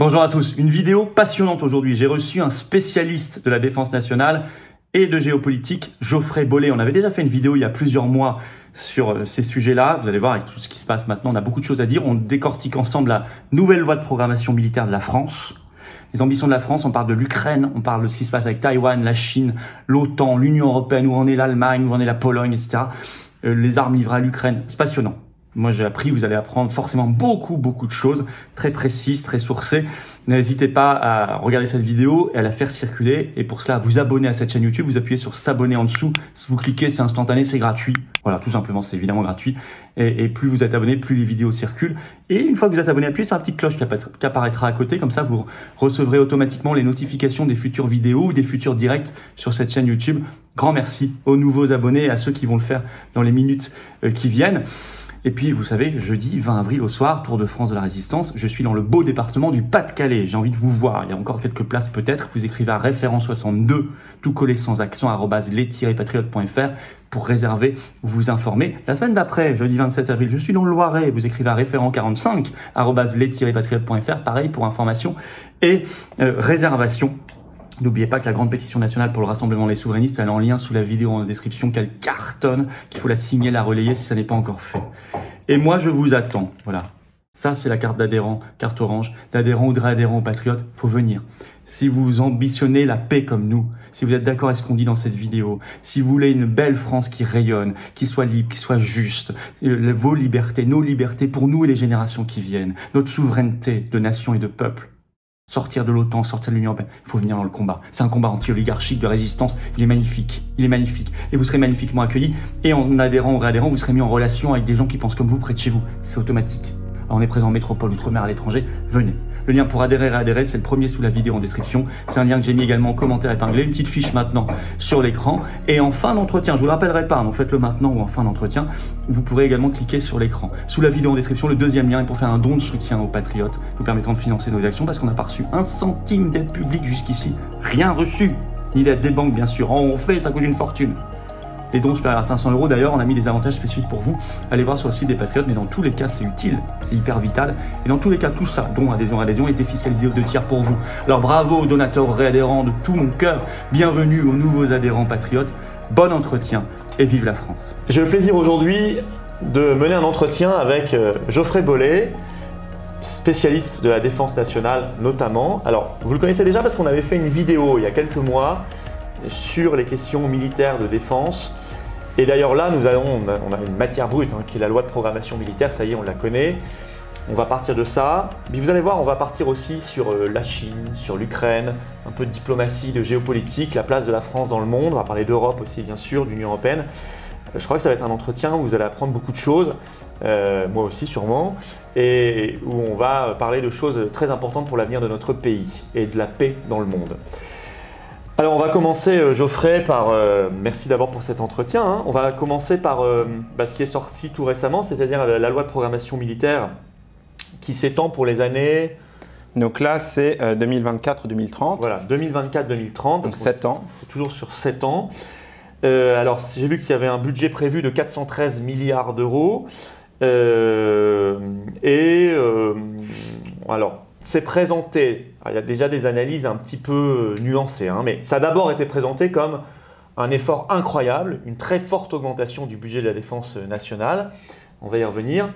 Bonjour à tous, une vidéo passionnante aujourd'hui. J'ai reçu un spécialiste de la défense nationale et de géopolitique, Geoffrey Bollé. On avait déjà fait une vidéo il y a plusieurs mois sur ces sujets-là. Vous allez voir avec tout ce qui se passe maintenant, on a beaucoup de choses à dire. On décortique ensemble la nouvelle loi de programmation militaire de la France. Les ambitions de la France, on parle de l'Ukraine, on parle de ce qui se passe avec Taïwan, la Chine, l'OTAN, l'Union européenne, où en est l'Allemagne, où en est la Pologne, etc. Les armes livrées à l'Ukraine, c'est passionnant. Moi, j'ai appris, vous allez apprendre forcément beaucoup de choses, très précises, très sourcées. N'hésitez pas à regarder cette vidéo et à la faire circuler. Et pour cela, vous abonner à cette chaîne YouTube, vous appuyez sur s'abonner en dessous. Si vous cliquez, c'est instantané, c'est gratuit. Voilà, tout simplement, c'est évidemment gratuit. Et plus vous êtes abonné, plus les vidéos circulent. Et une fois que vous êtes abonné, appuyez sur la petite cloche qui apparaîtra à côté. Comme ça, vous recevrez automatiquement les notifications des futures vidéos ou des futurs directs sur cette chaîne YouTube. Grand merci aux nouveaux abonnés et à ceux qui vont le faire dans les minutes qui viennent. Et puis, vous savez, jeudi 20 avril au soir, Tour de France de la Résistance, je suis dans le beau département du Pas-de-Calais. J'ai envie de vous voir. Il y a encore quelques places peut-être. Vous écrivez à référent 62, tout collé sans accent, @les-patriotes.fr pour réserver ou vous informer. La semaine d'après, jeudi 27 avril, je suis dans le Loiret. Vous écrivez à référent 45, @les-patriotes.fr. Pareil pour information et réservation. N'oubliez pas que la grande pétition nationale pour le rassemblement des souverainistes, elle est en lien sous la vidéo en description, qu'elle cartonne, qu'il faut la signer, la relayer si ça n'est pas encore fait. Et moi, je vous attends. Voilà. Ça, c'est la carte d'adhérent, carte orange, d'adhérent ou de réadhérent aux patriotes. Faut venir. Si vous ambitionnez la paix comme nous, si vous êtes d'accord avec ce qu'on dit dans cette vidéo, si vous voulez une belle France qui rayonne, qui soit libre, qui soit juste, vos libertés, nos libertés pour nous et les générations qui viennent, notre souveraineté de nation et de peuple, sortir de l'OTAN, sortir de l'Union européenne, il faut venir dans le combat. C'est un combat anti-oligarchique de résistance, il est magnifique, et vous serez magnifiquement accueillis, et en adhérant ou réadhérant, vous serez mis en relation avec des gens qui pensent comme vous près de chez vous, c'est automatique. Alors on est présent en métropole, outre-mer, à l'étranger, venez. Le lien pour adhérer et réadhérer, c'est le premier sous la vidéo en description. C'est un lien que j'ai mis également en commentaire épinglé, une petite fiche maintenant sur l'écran. Et en fin d'entretien, je vous le rappellerai pas, donc faites-le maintenant ou en fin d'entretien, vous pourrez également cliquer sur l'écran. Sous la vidéo en description, le deuxième lien est pour faire un don de soutien aux patriotes, nous permettant de financer nos actions, parce qu'on n'a pas reçu un centime d'aide publique jusqu'ici. Rien reçu, ni d'aide des banques bien sûr. On fait, ça coûte une fortune. Les dons supérieurs à 500 € d'ailleurs, on a mis des avantages spécifiques pour vous. Allez voir sur le site des Patriotes, mais dans tous les cas, c'est utile, c'est hyper vital. Et dans tous les cas, tout ça, dons, adhésion, est défiscalisé aux 2 tiers pour vous. Alors bravo aux donateurs, aux réadhérents de tout mon cœur. Bienvenue aux nouveaux adhérents Patriotes. Bon entretien et vive la France. J'ai le plaisir aujourd'hui de mener un entretien avec Geoffrey Bollé, spécialiste de la défense nationale notamment. Alors, vous le connaissez déjà parce qu'on avait fait une vidéo il y a quelques mois sur les questions militaires de défense. Et d'ailleurs là, on a une matière brute qui est la loi de programmation militaire, ça y est, on la connaît. On va partir de ça. Mais vous allez voir, on va partir aussi sur la Chine, sur l'Ukraine, un peu de diplomatie, de géopolitique, la place de la France dans le monde. On va parler d'Europe aussi, bien sûr, d'Union européenne. Je crois que ça va être un entretien où vous allez apprendre beaucoup de choses, moi aussi sûrement, et où on va parler de choses très importantes pour l'avenir de notre pays et de la paix dans le monde. Alors on va commencer, Geoffrey, par, merci d'abord pour cet entretien, on va commencer par ce qui est sorti tout récemment, c'est-à-dire la loi de programmation militaire qui s'étend pour les années... Donc là c'est 2024-2030. Voilà, 2024-2030. Donc 7 ans. C'est toujours sur 7 ans. Alors j'ai vu qu'il y avait un budget prévu de 413 milliards d'euros. Alors... c'est présenté, il y a déjà des analyses un petit peu nuancées, mais ça a d'abord été présenté comme un effort incroyable, une très forte augmentation du budget de la défense nationale, on va y revenir,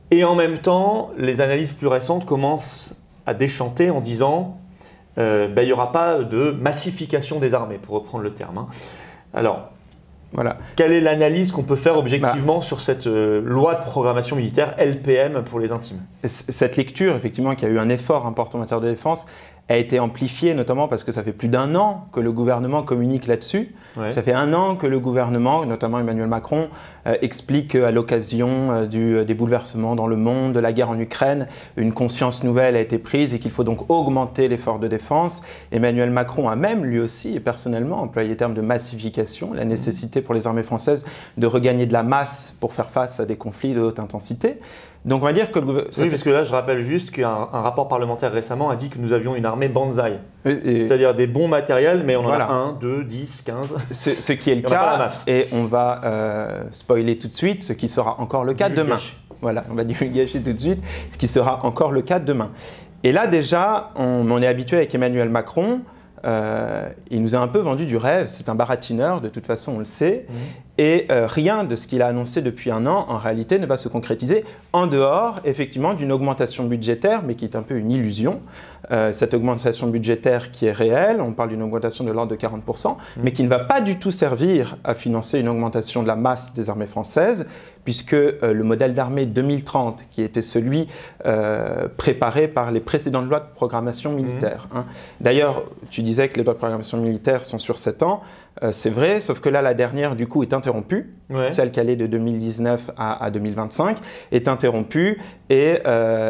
et en même temps, les analyses plus récentes commencent à déchanter en disant il n'y aura pas de massification des armées, pour reprendre le terme. Alors, voilà. Quelle est l'analyse qu'on peut faire objectivement sur cette loi de programmation militaire LPM pour les intimes? Cette lecture, effectivement, qui a eu un effort important en matière de défense, a été amplifiée notamment parce que ça fait plus d'1 an que le gouvernement communique là-dessus. Ouais. Ça fait 1 an que le gouvernement, notamment Emmanuel Macron, explique qu'à l'occasion des bouleversements dans le monde, de la guerre en Ukraine, une conscience nouvelle a été prise et qu'il faut donc augmenter l'effort de défense. Emmanuel Macron a même lui aussi et personnellement employé le terme de massification, la nécessité pour les armées françaises de regagner de la masse pour faire face à des conflits de haute intensité. Donc on va dire que le gouvernement... Oui, parce que là je rappelle juste qu'un rapport parlementaire récemment a dit que nous avions une armée banzai. C'est-à-dire des bons matériels, mais on en a 1, 2, 10, 15. Ce qui est le cas, et on va spoiler tout de suite, ce qui sera encore le cas demain. Voilà, on va divulgacher tout de suite, ce qui sera encore le cas demain. Et là, déjà, on est habitué avec Emmanuel Macron. Il nous a un peu vendu du rêve. C'est un baratineur, de toute façon, on le sait. Et rien de ce qu'il a annoncé depuis un an, en réalité, ne va se concrétiser en dehors, effectivement, d'une augmentation budgétaire, mais qui est un peu une illusion. Cette augmentation budgétaire qui est réelle, on parle d'une augmentation de l'ordre de 40%, mais qui ne va pas du tout servir à financer une augmentation de la masse des armées françaises, puisque le modèle d'armée 2030, qui était celui préparé par les précédentes lois de programmation militaire. D'ailleurs, tu disais que les lois de programmation militaire sont sur 7 ans. C'est vrai, sauf que là, la dernière, du coup, est interrompue. Celle qui allait de 2019 à 2025 est interrompue et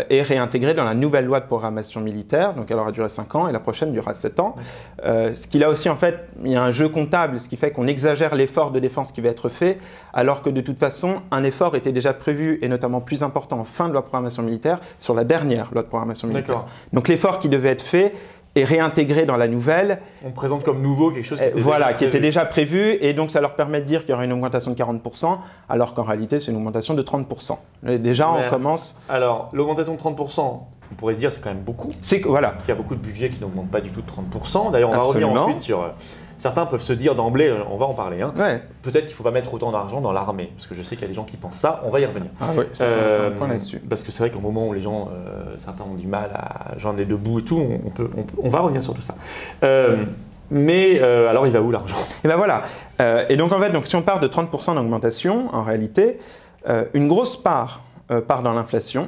réintégrée dans la nouvelle loi de programmation militaire. Donc, elle aura duré 5 ans et la prochaine durera 7 ans. Ce qui, là aussi, en fait, il y a un jeu comptable, ce qui fait qu'on exagère l'effort de défense qui va être fait, alors que, de toute façon, un effort était déjà prévu, et notamment plus important en fin de loi de programmation militaire, sur la dernière loi de programmation militaire. Donc, l'effort qui devait être fait est réintégré dans la nouvelle. On présente comme nouveau quelque chose qui était déjà prévu, et donc ça leur permet de dire qu'il y aura une augmentation de 40%, alors qu'en réalité c'est une augmentation de 30%. Et déjà on commence... Alors l'augmentation de 30%, on pourrait se dire c'est quand même beaucoup. Voilà. Parce qu'il y a beaucoup de budgets qui n'augmentent pas du tout de 30%. D'ailleurs on va revenir ensuite sur... Certains peuvent se dire d'emblée, on va en parler, peut-être qu'il ne faut pas mettre autant d'argent dans l'armée, parce que je sais qu'il y a des gens qui pensent ça, on va y revenir. Ah oui, c'est un point là-dessus. Parce que c'est vrai qu'au moment où les gens, certains ont du mal à joindre les deux bouts et tout, on va revenir sur tout ça. Mais alors il va où l'argent? Et ben voilà, et donc en fait, si on part de 30% d'augmentation, en réalité, une grosse part part dans l'inflation.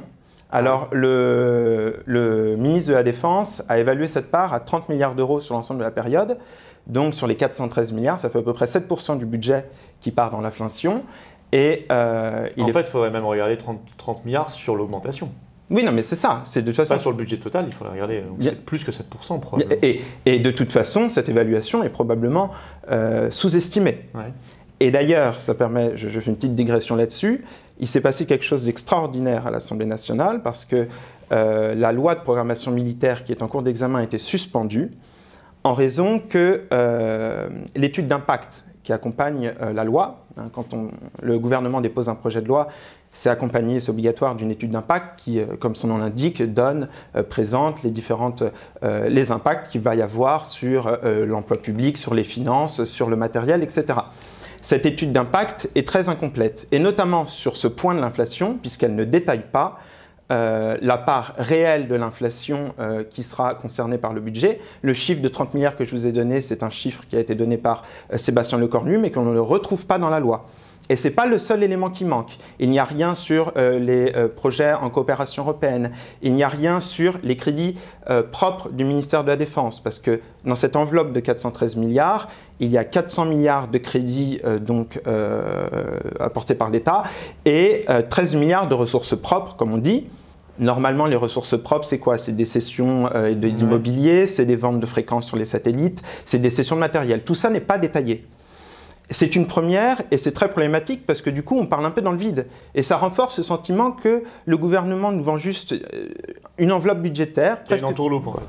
Alors, le ministre de la Défense a évalué cette part à 30 milliards d'euros sur l'ensemble de la période. Donc, sur les 413 milliards, ça fait à peu près 7% du budget qui part dans l'inflation. Et en fait, il faudrait même regarder 30 milliards sur l'augmentation. Oui, non, mais c'est ça. C'est de toute façon pas sur le budget total, il faudrait regarder plus que 7% probablement. Et de toute façon, cette évaluation est probablement sous-estimée. Et d'ailleurs, ça permet, je fais une petite digression là-dessus, il s'est passé quelque chose d'extraordinaire à l'Assemblée nationale parce que la loi de programmation militaire qui est en cours d'examen a été suspendue en raison que l'étude d'impact qui accompagne la loi, quand le gouvernement dépose un projet de loi, c'est accompagné, c'est obligatoire d'une étude d'impact qui, comme son nom l'indique, présente les impacts qu'il va y avoir sur l'emploi public, sur les finances, sur le matériel, etc. Cette étude d'impact est très incomplète, et notamment sur ce point de l'inflation, puisqu'elle ne détaille pas la part réelle de l'inflation qui sera concernée par le budget. Le chiffre de 30 milliards que je vous ai donné, c'est un chiffre qui a été donné par Sébastien Lecornu, mais qu'on ne le retrouve pas dans la loi. Et ce n'est pas le seul élément qui manque. Il n'y a rien sur les projets en coopération européenne. Il n'y a rien sur les crédits propres du ministère de la Défense. Parce que dans cette enveloppe de 413 milliards, il y a 400 milliards de crédits apportés par l'État et 13 milliards de ressources propres, comme on dit. Normalement, les ressources propres, c'est quoi? C'est des cessions d'immobilier, c'est des ventes de fréquences sur les satellites, c'est des cessions de matériel. Tout ça n'est pas détaillé. C'est une première et c'est très problématique parce que du coup on parle un peu dans le vide et ça renforce ce sentiment que le gouvernement nous vend juste une enveloppe budgétaire. Presque... une entourloupe en fait.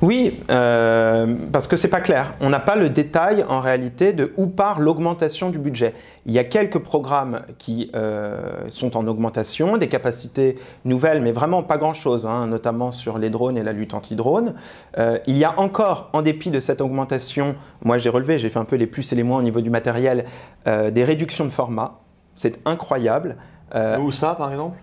Oui, parce que c'est pas clair. On n'a pas le détail en réalité de où part l'augmentation du budget. Il y a quelques programmes qui sont en augmentation, des capacités nouvelles, mais vraiment pas grand-chose, notamment sur les drones et la lutte anti-drone. Il y a encore, en dépit de cette augmentation, moi j'ai relevé, j'ai fait un peu les plus et les moins au niveau du matériel, des réductions de format. C'est incroyable. Où ça, par exemple?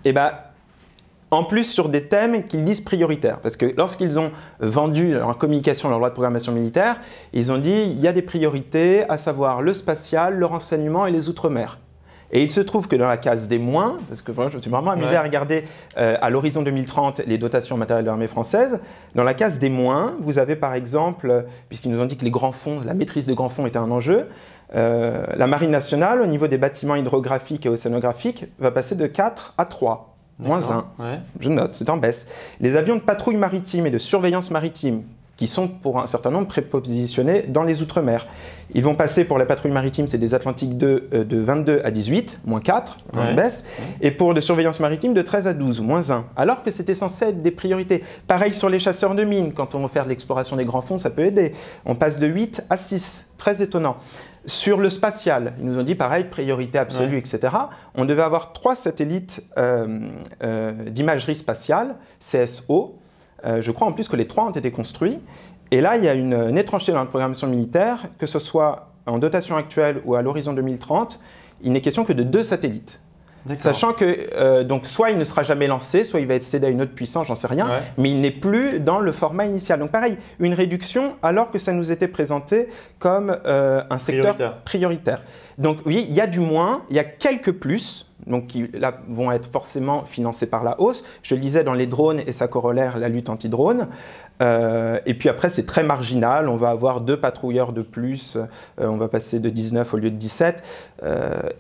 En plus sur des thèmes qu'ils disent prioritaires. Parce que lorsqu'ils ont vendu leur communication, leur loi de programmation militaire, ils ont dit il y a des priorités, à savoir le spatial, le renseignement et les outre-mer. Et il se trouve que dans la case des moins, parce que je me suis vraiment amusé à regarder à l'horizon 2030 les dotations matérielles de l'armée française, dans la case des moins, vous avez par exemple, puisqu'ils nous ont dit que les grands fonds, la maîtrise de grands fonds était un enjeu, la Marine nationale, au niveau des bâtiments hydrographiques et océanographiques, va passer de 4 à 3. Moins 1, je note, c'est en baisse. Les avions de patrouille maritime et de surveillance maritime, qui sont pour un certain nombre prépositionnés dans les Outre-mer. Ils vont passer pour la patrouille maritime, c'est des Atlantique 2 de 22 à 18, moins 4, en baisse, et pour de surveillance maritime de 13 à 12, moins 1, alors que c'était censé être des priorités. Pareil sur les chasseurs de mines, quand on veut faire de l'exploration des grands fonds, ça peut aider. On passe de 8 à 6, très étonnant. Sur le spatial, ils nous ont dit pareil, priorité absolue, etc. On devait avoir 3 satellites d'imagerie spatiale, CSO, Je crois en plus que les 3 ont été construits. Et là, il y a une étrangeté dans la programmation militaire, que ce soit en dotation actuelle ou à l'horizon 2030, il n'est question que de 2 satellites. Sachant que, donc, soit il ne sera jamais lancé, soit il va être cédé à une autre puissance, j'en sais rien, mais il n'est plus dans le format initial. Donc pareil, une réduction alors que ça nous était présenté comme un secteur prioritaire. Donc oui, il y a du moins, il y a quelques plus, donc qui là, vont être forcément financés par la hausse. Je le disais dans les drones et sa corollaire, la lutte anti-drone. Et puis après, c'est très marginal. On va avoir 2 patrouilleurs de plus. On va passer de 19 au lieu de 17.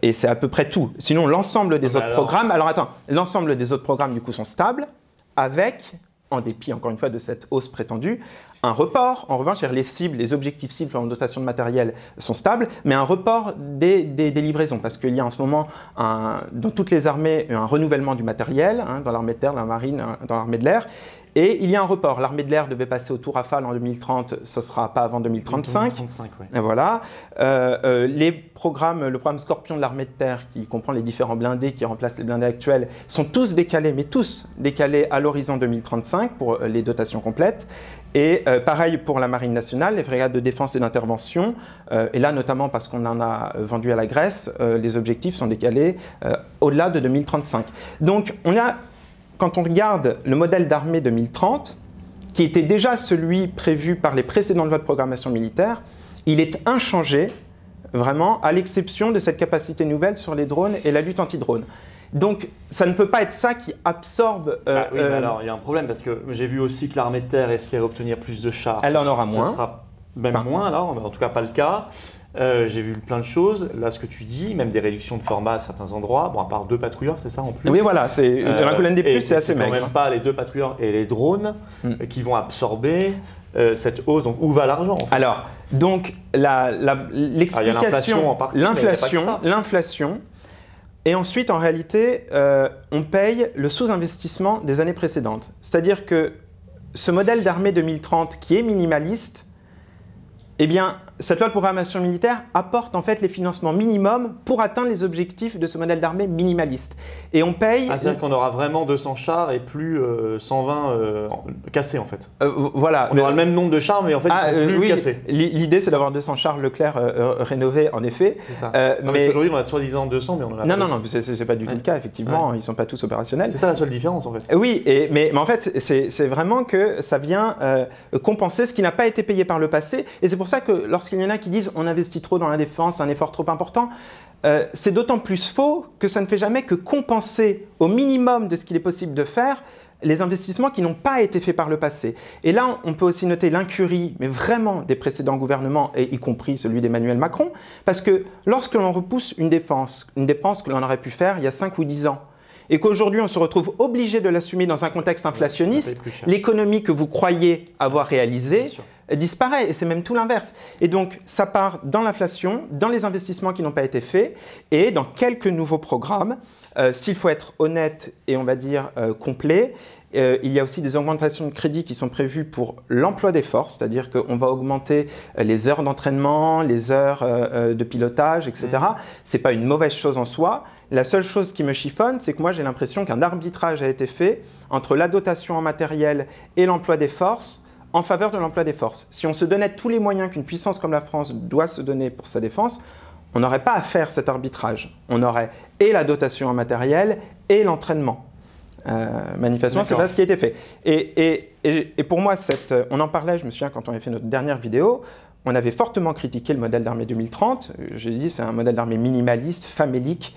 Et c'est à peu près tout. Sinon, l'ensemble des autres programmes... Alors attends, l'ensemble des autres programmes, du coup, sont stables avec, en dépit, encore une fois, de cette hausse prétendue, un report. En revanche, les cibles, les objectifs cibles en dotation de matériel sont stables, mais un report des livraisons. Parce qu'il y a en ce moment, dans toutes les armées, un renouvellement du matériel, dans l'armée de terre, dans la marine, dans l'armée de l'air. Et il y a un report. L'armée de l'air devait passer au tout Rafale en 2030, ce ne sera pas avant 2035. 2035 ouais. Voilà. Le programme Scorpion de l'armée de terre, qui comprend les différents blindés qui remplacent les blindés actuels, sont tous décalés, mais tous décalés à l'horizon 2035 pour les dotations complètes. Et pareil pour la Marine nationale, les frégates de défense et d'intervention. Et là, notamment parce qu'on en a vendu à la Grèce, les objectifs sont décalés au-delà de 2035. Donc, quand on regarde le modèle d'armée 2030, qui était déjà celui prévu par les précédentes lois de programmation militaire, il est inchangé, vraiment, à l'exception de cette capacité nouvelle sur les drones et la lutte anti-drone. Donc, ça ne peut pas être ça qui absorbe... oui, mais alors, il y a un problème, parce que j'ai vu aussi que l'armée de terre espérait obtenir plus de chars. Elle en aura moins. Ce sera même moins, alors, en tout cas pas le cas. J'ai vu plein de choses. Là, ce que tu dis, même des réductions de format à certains endroits, bon, à part 2 patrouilleurs, c'est ça en plus. Oui, voilà, la colonne des plus, c'est assez maigre. C'est quand même pas les 2 patrouilleurs et les drones qui vont absorber cette hausse. Donc, où va l'argent en fait? Alors, donc, l'explication, l'inflation, et ensuite, en réalité, on paye le sous-investissement des années précédentes. C'est-à-dire que ce modèle d'armée 2030 qui est minimaliste, eh bien, cette loi de programmation militaire apporte en fait les financements minimums pour atteindre les objectifs de ce modèle d'armée minimaliste. Et on paye... c'est-à-dire qu'on aura vraiment 200 chars et plus 120 cassés en fait. Voilà. On aura le même nombre de chars, mais en fait ils sont plus cassés. L'idée c'est d'avoir 200 chars Leclerc rénovés en effet. C'est ça. Parce qu'aujourd'hui on a soi-disant 200, mais on en a Non, c'est pas du tout le cas effectivement, ils ne sont pas tous opérationnels. C'est ça la seule différence en fait. Oui, mais en fait c'est vraiment que ça vient compenser ce qui n'a pas été payé par le passé. Et c'est pour ça que lorsqu'il y en a qui disent on investit trop dans la défense, un effort trop important, c'est d'autant plus faux que ça ne fait jamais que compenser au minimum de ce qu'il est possible de faire les investissements qui n'ont pas été faits par le passé. Et là, on peut aussi noter l'incurie, mais vraiment des précédents gouvernements, et y compris celui d'Emmanuel Macron, parce que lorsque l'on repousse une dépense que l'on aurait pu faire il y a 5 ou 10 ans, et qu'aujourd'hui on se retrouve obligé de l'assumer dans un contexte inflationniste, l'économie que vous croyez avoir réalisée disparaît, et c'est même tout l'inverse. Et donc, ça part dans l'inflation, dans les investissements qui n'ont pas été faits, et dans quelques nouveaux programmes. S'il faut être honnête et on va dire complet, il y a aussi des augmentations de crédits qui sont prévues pour l'emploi des forces, c'est-à-dire qu'on va augmenter les heures d'entraînement, les heures de pilotage, etc. Ce n'est pas une mauvaise chose en soi. La seule chose qui me chiffonne, c'est que moi j'ai l'impression qu'un arbitrage a été fait entre la dotation en matériel et l'emploi des forces, en faveur de l'emploi des forces. Si on se donnait tous les moyens qu'une puissance comme la France doit se donner pour sa défense, on n'aurait pas à faire cet arbitrage. On aurait et la dotation en matériel et l'entraînement. Manifestement, c'est pas ce qui a été fait. Et pour moi, on en parlait, je me souviens, quand on avait fait notre dernière vidéo, on avait fortement critiqué le modèle d'armée 2030. J'ai dit c'est un modèle d'armée minimaliste, famélique.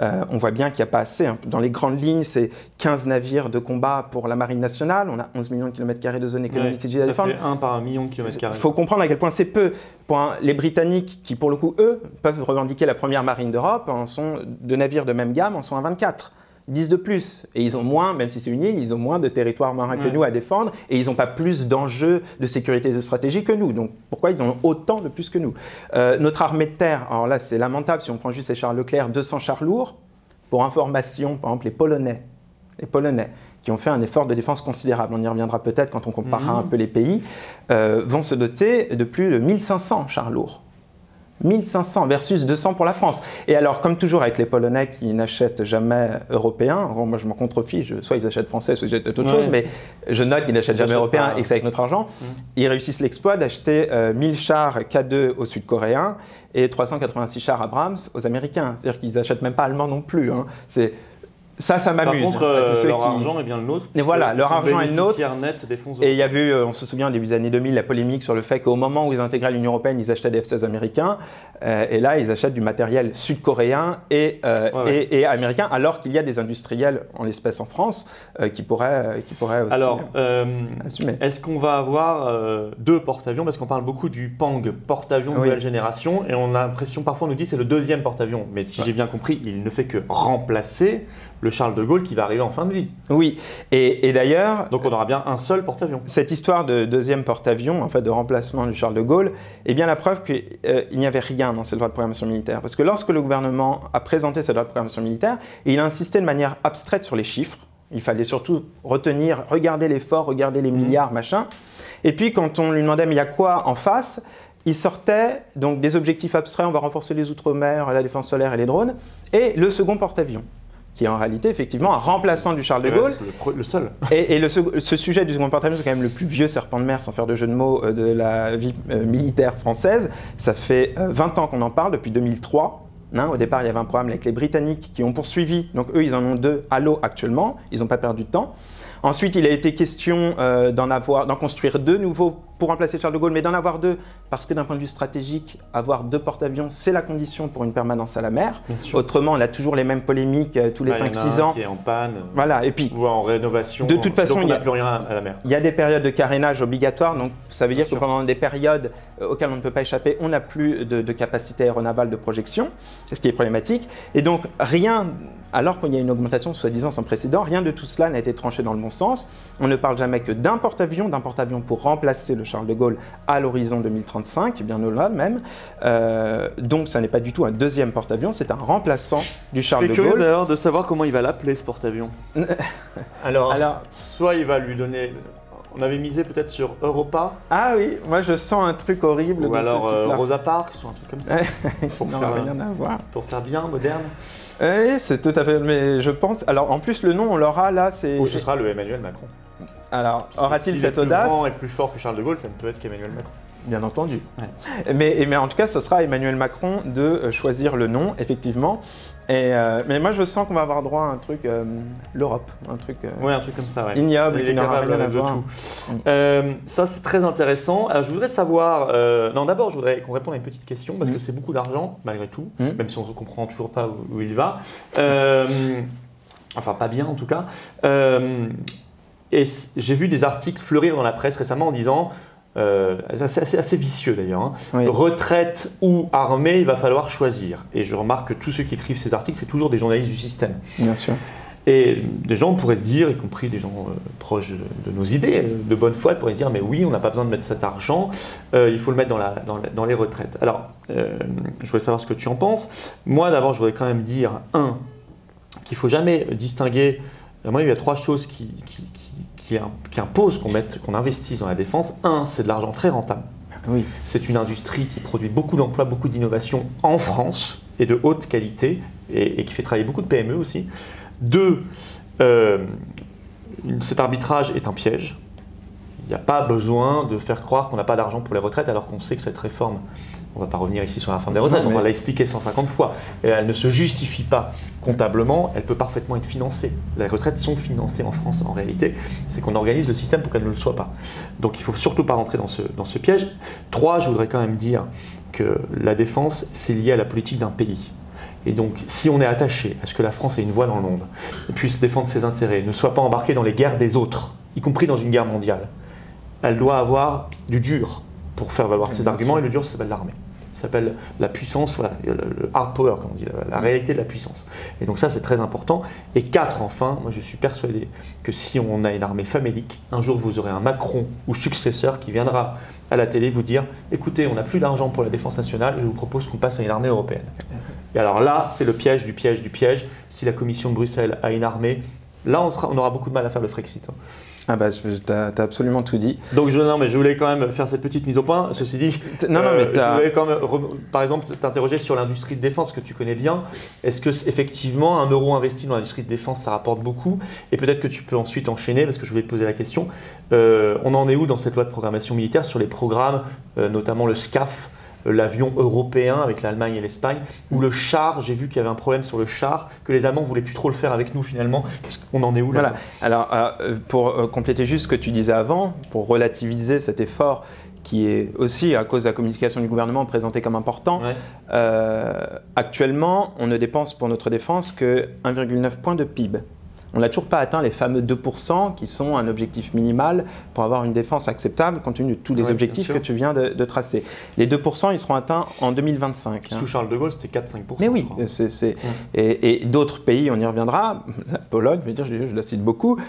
On voit bien qu'il n'y a pas assez. Dans les grandes lignes, c'est 15 navires de combat pour la Marine nationale. On a 11 millions de kilomètres carrés de zone économique exclusive de la défense. Ça fait 1 par 1 million de kilomètres carrés. Il faut comprendre à quel point c'est peu. Pour les Britanniques, qui pour le coup, eux, peuvent revendiquer la première marine d'Europe, de navires de même gamme, en sont à 24. 10 de plus. Et ils ont moins, même si c'est une île, ils ont moins de territoire marin que nous à défendre et ils n'ont pas plus d'enjeux de sécurité et de stratégie que nous. Donc pourquoi ils ont autant de plus que nous? Notre armée de terre, alors là c'est lamentable si on prend juste les chars Leclerc, 200 chars lourds. Pour information, par exemple les Polonais qui ont fait un effort de défense considérable, on y reviendra peut-être quand on comparera un peu les pays, vont se doter de plus de 1500 chars lourds. 1500 versus 200 pour la France. Et alors, comme toujours avec les Polonais qui n'achètent jamais européen, bon, moi je m'en contrefiche, soit ils achètent français, soit ils achètent autre chose, mais je note qu'ils n'achètent jamais européen et que c'est avec notre argent. Ils réussissent l'exploit d'acheter 1000 chars K2 aux Sud-Coréens et 386 chars Abrams aux Américains. C'est-à-dire qu'ils n'achètent même pas allemand non plus. Hein. Ça m'amuse. Par contre, leur argent est bien le nôtre. Et voilà, leur argent est le nôtre. Et il y a eu, on se souvient, au début des années 2000, la polémique sur le fait qu'au moment où ils intégraient l'Union européenne, ils achetaient des F-16 américains. Et là, ils achètent du matériel sud-coréen et américain, alors qu'il y a des industriels, en l'espèce en France, qui pourraient aussi assumer. Est-ce qu'on va avoir 2 porte-avions? Parce qu'on parle beaucoup du Pang, porte-avions nouvelle génération, et on a l'impression, parfois on nous dit c'est le 2e porte-avions. Mais si j'ai bien compris, il ne fait que remplacer le Charles de Gaulle qui va arriver en fin de vie. Oui, et d'ailleurs... Donc on aura bien un seul porte-avions. Cette histoire de 2e porte-avions, en fait de remplacement du Charles de Gaulle, est bien la preuve qu'il n'y avait rien dans cette loi de programmation militaire. Parce que lorsque le gouvernement a présenté cette loi de programmation militaire, il a insisté de manière abstraite sur les chiffres. Il fallait surtout retenir, regarder l'effort, regarder les milliards, machin. Et puis quand on lui demandait mais il y a quoi en face, il sortait donc des objectifs abstraits, on va renforcer les outre-mer, la défense solaire et les drones, et le second porte-avions, qui est en réalité effectivement un remplaçant du Charles de Gaulle. Le seul. Et ce sujet du second porte-avions, c'est quand même le plus vieux serpent de mer, sans faire de jeu de mots, de la vie militaire française. Ça fait 20 ans qu'on en parle, depuis 2003. Au départ, il y avait un programme avec les Britanniques qui ont poursuivi. Donc eux, ils en ont 2 à l'eau actuellement. Ils n'ont pas perdu de temps. Ensuite, il a été question d'en construire 2 nouveaux pour remplacer Charles de Gaulle, mais d'en avoir 2 parce que d'un point de vue stratégique, avoir 2 porte-avions, c'est la condition pour une permanence à la mer. Autrement, on a toujours les mêmes polémiques tous les 5-6 ans. Qui est en panne, voilà. Et puis, ou en rénovation. De toute façon, il n'y a plus rien à la mer. Il y a des périodes de carénage obligatoires, donc ça veut dire que pendant des périodes auxquelles on ne peut pas échapper, on n'a plus de capacité aéronavale de projection, c'est ce qui est problématique. Et donc, rien, alors qu'il y a une augmentation soi-disant sans précédent, rien de tout cela n'a été tranché dans le bon sens. On ne parle jamais que d'un porte-avions pour remplacer le Charles de Gaulle à l'horizon 2035, bien au-delà même. Donc ça n'est pas du tout un 2e porte-avions, c'est un remplaçant du Charles de Gaulle. Je suis curieux d'ailleurs de savoir comment il va l'appeler ce porte-avions. alors, soit il va lui donner... On avait misé peut-être sur Europa. Ah oui, moi je sens un truc horrible ou de alors ce type-là. Rosa Parks ou un truc comme ça. Rien à voir. Pour faire bien, moderne. Oui, c'est tout à fait. Mais je pense. Alors en plus, le nom, on l'aura là, c'est. Ou ce sera le Emmanuel Macron. Alors, aura-t-il cette Si audace? plus grand et plus fort que Charles de Gaulle, ça ne peut être qu'Emmanuel Macron. Bien entendu. Ouais. Mais en tout cas, ce sera Emmanuel Macron de choisir le nom, effectivement. Mais moi, je sens qu'on va avoir droit à un truc, l'Europe, un truc, un truc comme ça, ignoble, qui n'aura rien à voir. Ça, c'est très intéressant. Alors, je voudrais savoir... non, d'abord, je voudrais qu'on réponde à une petite question, parce que c'est beaucoup d'argent, malgré tout, même si on ne comprend toujours pas où il va. Enfin, pas bien, en tout cas. Et j'ai vu des articles fleurir dans la presse récemment en disant... assez vicieux d'ailleurs. Hein. Oui. Retraite ou armée, il va falloir choisir. Et je remarque que tous ceux qui écrivent ces articles, c'est toujours des journalistes du système. Bien sûr. Et des gens pourraient se dire, y compris des gens proches de nos idées, de bonne foi, pourraient se dire mais oui, on n'a pas besoin de mettre cet argent, il faut le mettre dans les retraites. Alors, je voudrais savoir ce que tu en penses. Moi, d'abord, je voudrais quand même dire, qu'il ne faut jamais distinguer. Moi, il y a 3 choses qui impose qu'on investisse dans la défense. C'est de l'argent très rentable. Oui. C'est une industrie qui produit beaucoup d'emplois, beaucoup d'innovations en France et de haute qualité et qui fait travailler beaucoup de PME aussi. 2, cet arbitrage est un piège. Il n'y a pas besoin de faire croire qu'on n'a pas d'argent pour les retraites alors qu'on sait que cette réforme, on ne va pas revenir ici sur la réforme des retraites, on va l'expliquer 150 fois. Et elle ne se justifie pas comptablement, elle peut parfaitement être financée. Les retraites sont financées en France en réalité, c'est qu'on organise le système pour qu'elles ne le soient pas. Donc il ne faut surtout pas rentrer dans ce piège. 3, je voudrais quand même dire que la défense, c'est lié à la politique d'un pays. Et donc, si on est attaché à ce que la France ait une voix dans le monde, puisse défendre ses intérêts, ne soit pas embarquée dans les guerres des autres, y compris dans une guerre mondiale, elle doit avoir du dur pour faire valoir ses arguments, et le dur, ça s'appelle l'armée. Ça s'appelle la puissance, voilà, le hard power, comme on dit, la réalité de la puissance. Et donc ça, c'est très important. Et 4, enfin, moi je suis persuadé que si on a une armée famélique, un jour vous aurez un Macron ou successeur qui viendra à la télé vous dire « Écoutez, on n'a plus d'argent pour la défense nationale, je vous propose qu'on passe à une armée européenne. » Et alors là, c'est le piège du piège du piège. Si la Commission de Bruxelles a une armée, là on aura beaucoup de mal à faire le Frexit. Ah bah, t'as absolument tout dit. Donc non, mais je voulais quand même faire cette petite mise au point. Ceci dit, je voulais quand même, par exemple, t'interroger sur l'industrie de défense que tu connais bien. Est-ce que effectivement un euro investi dans l'industrie de défense, ça rapporte beaucoup? Et peut-être que tu peux ensuite enchaîner, parce que je voulais te poser la question. On en est où dans cette loi de programmation militaire sur les programmes, notamment le SCAF, l'avion européen avec l'Allemagne et l'Espagne, ou le char, j'ai vu qu'il y avait un problème sur le char, que les Allemands ne voulaient plus trop le faire avec nous finalement. On en est où là? Voilà. Alors, pour compléter juste ce que tu disais avant, pour relativiser cet effort qui est aussi, à cause de la communication du gouvernement, présenté comme important, actuellement, on ne dépense pour notre défense que 1,9 point de PIB. On n'a toujours pas atteint les fameux 2% qui sont un objectif minimal pour avoir une défense acceptable compte tenu de tous les objectifs que tu viens de tracer. Les 2%, ils seront atteints en 2025. Sous Charles de Gaulle, c'était 4-5%. Mais oui, et d'autres pays, on y reviendra, la Pologne, je la cite beaucoup,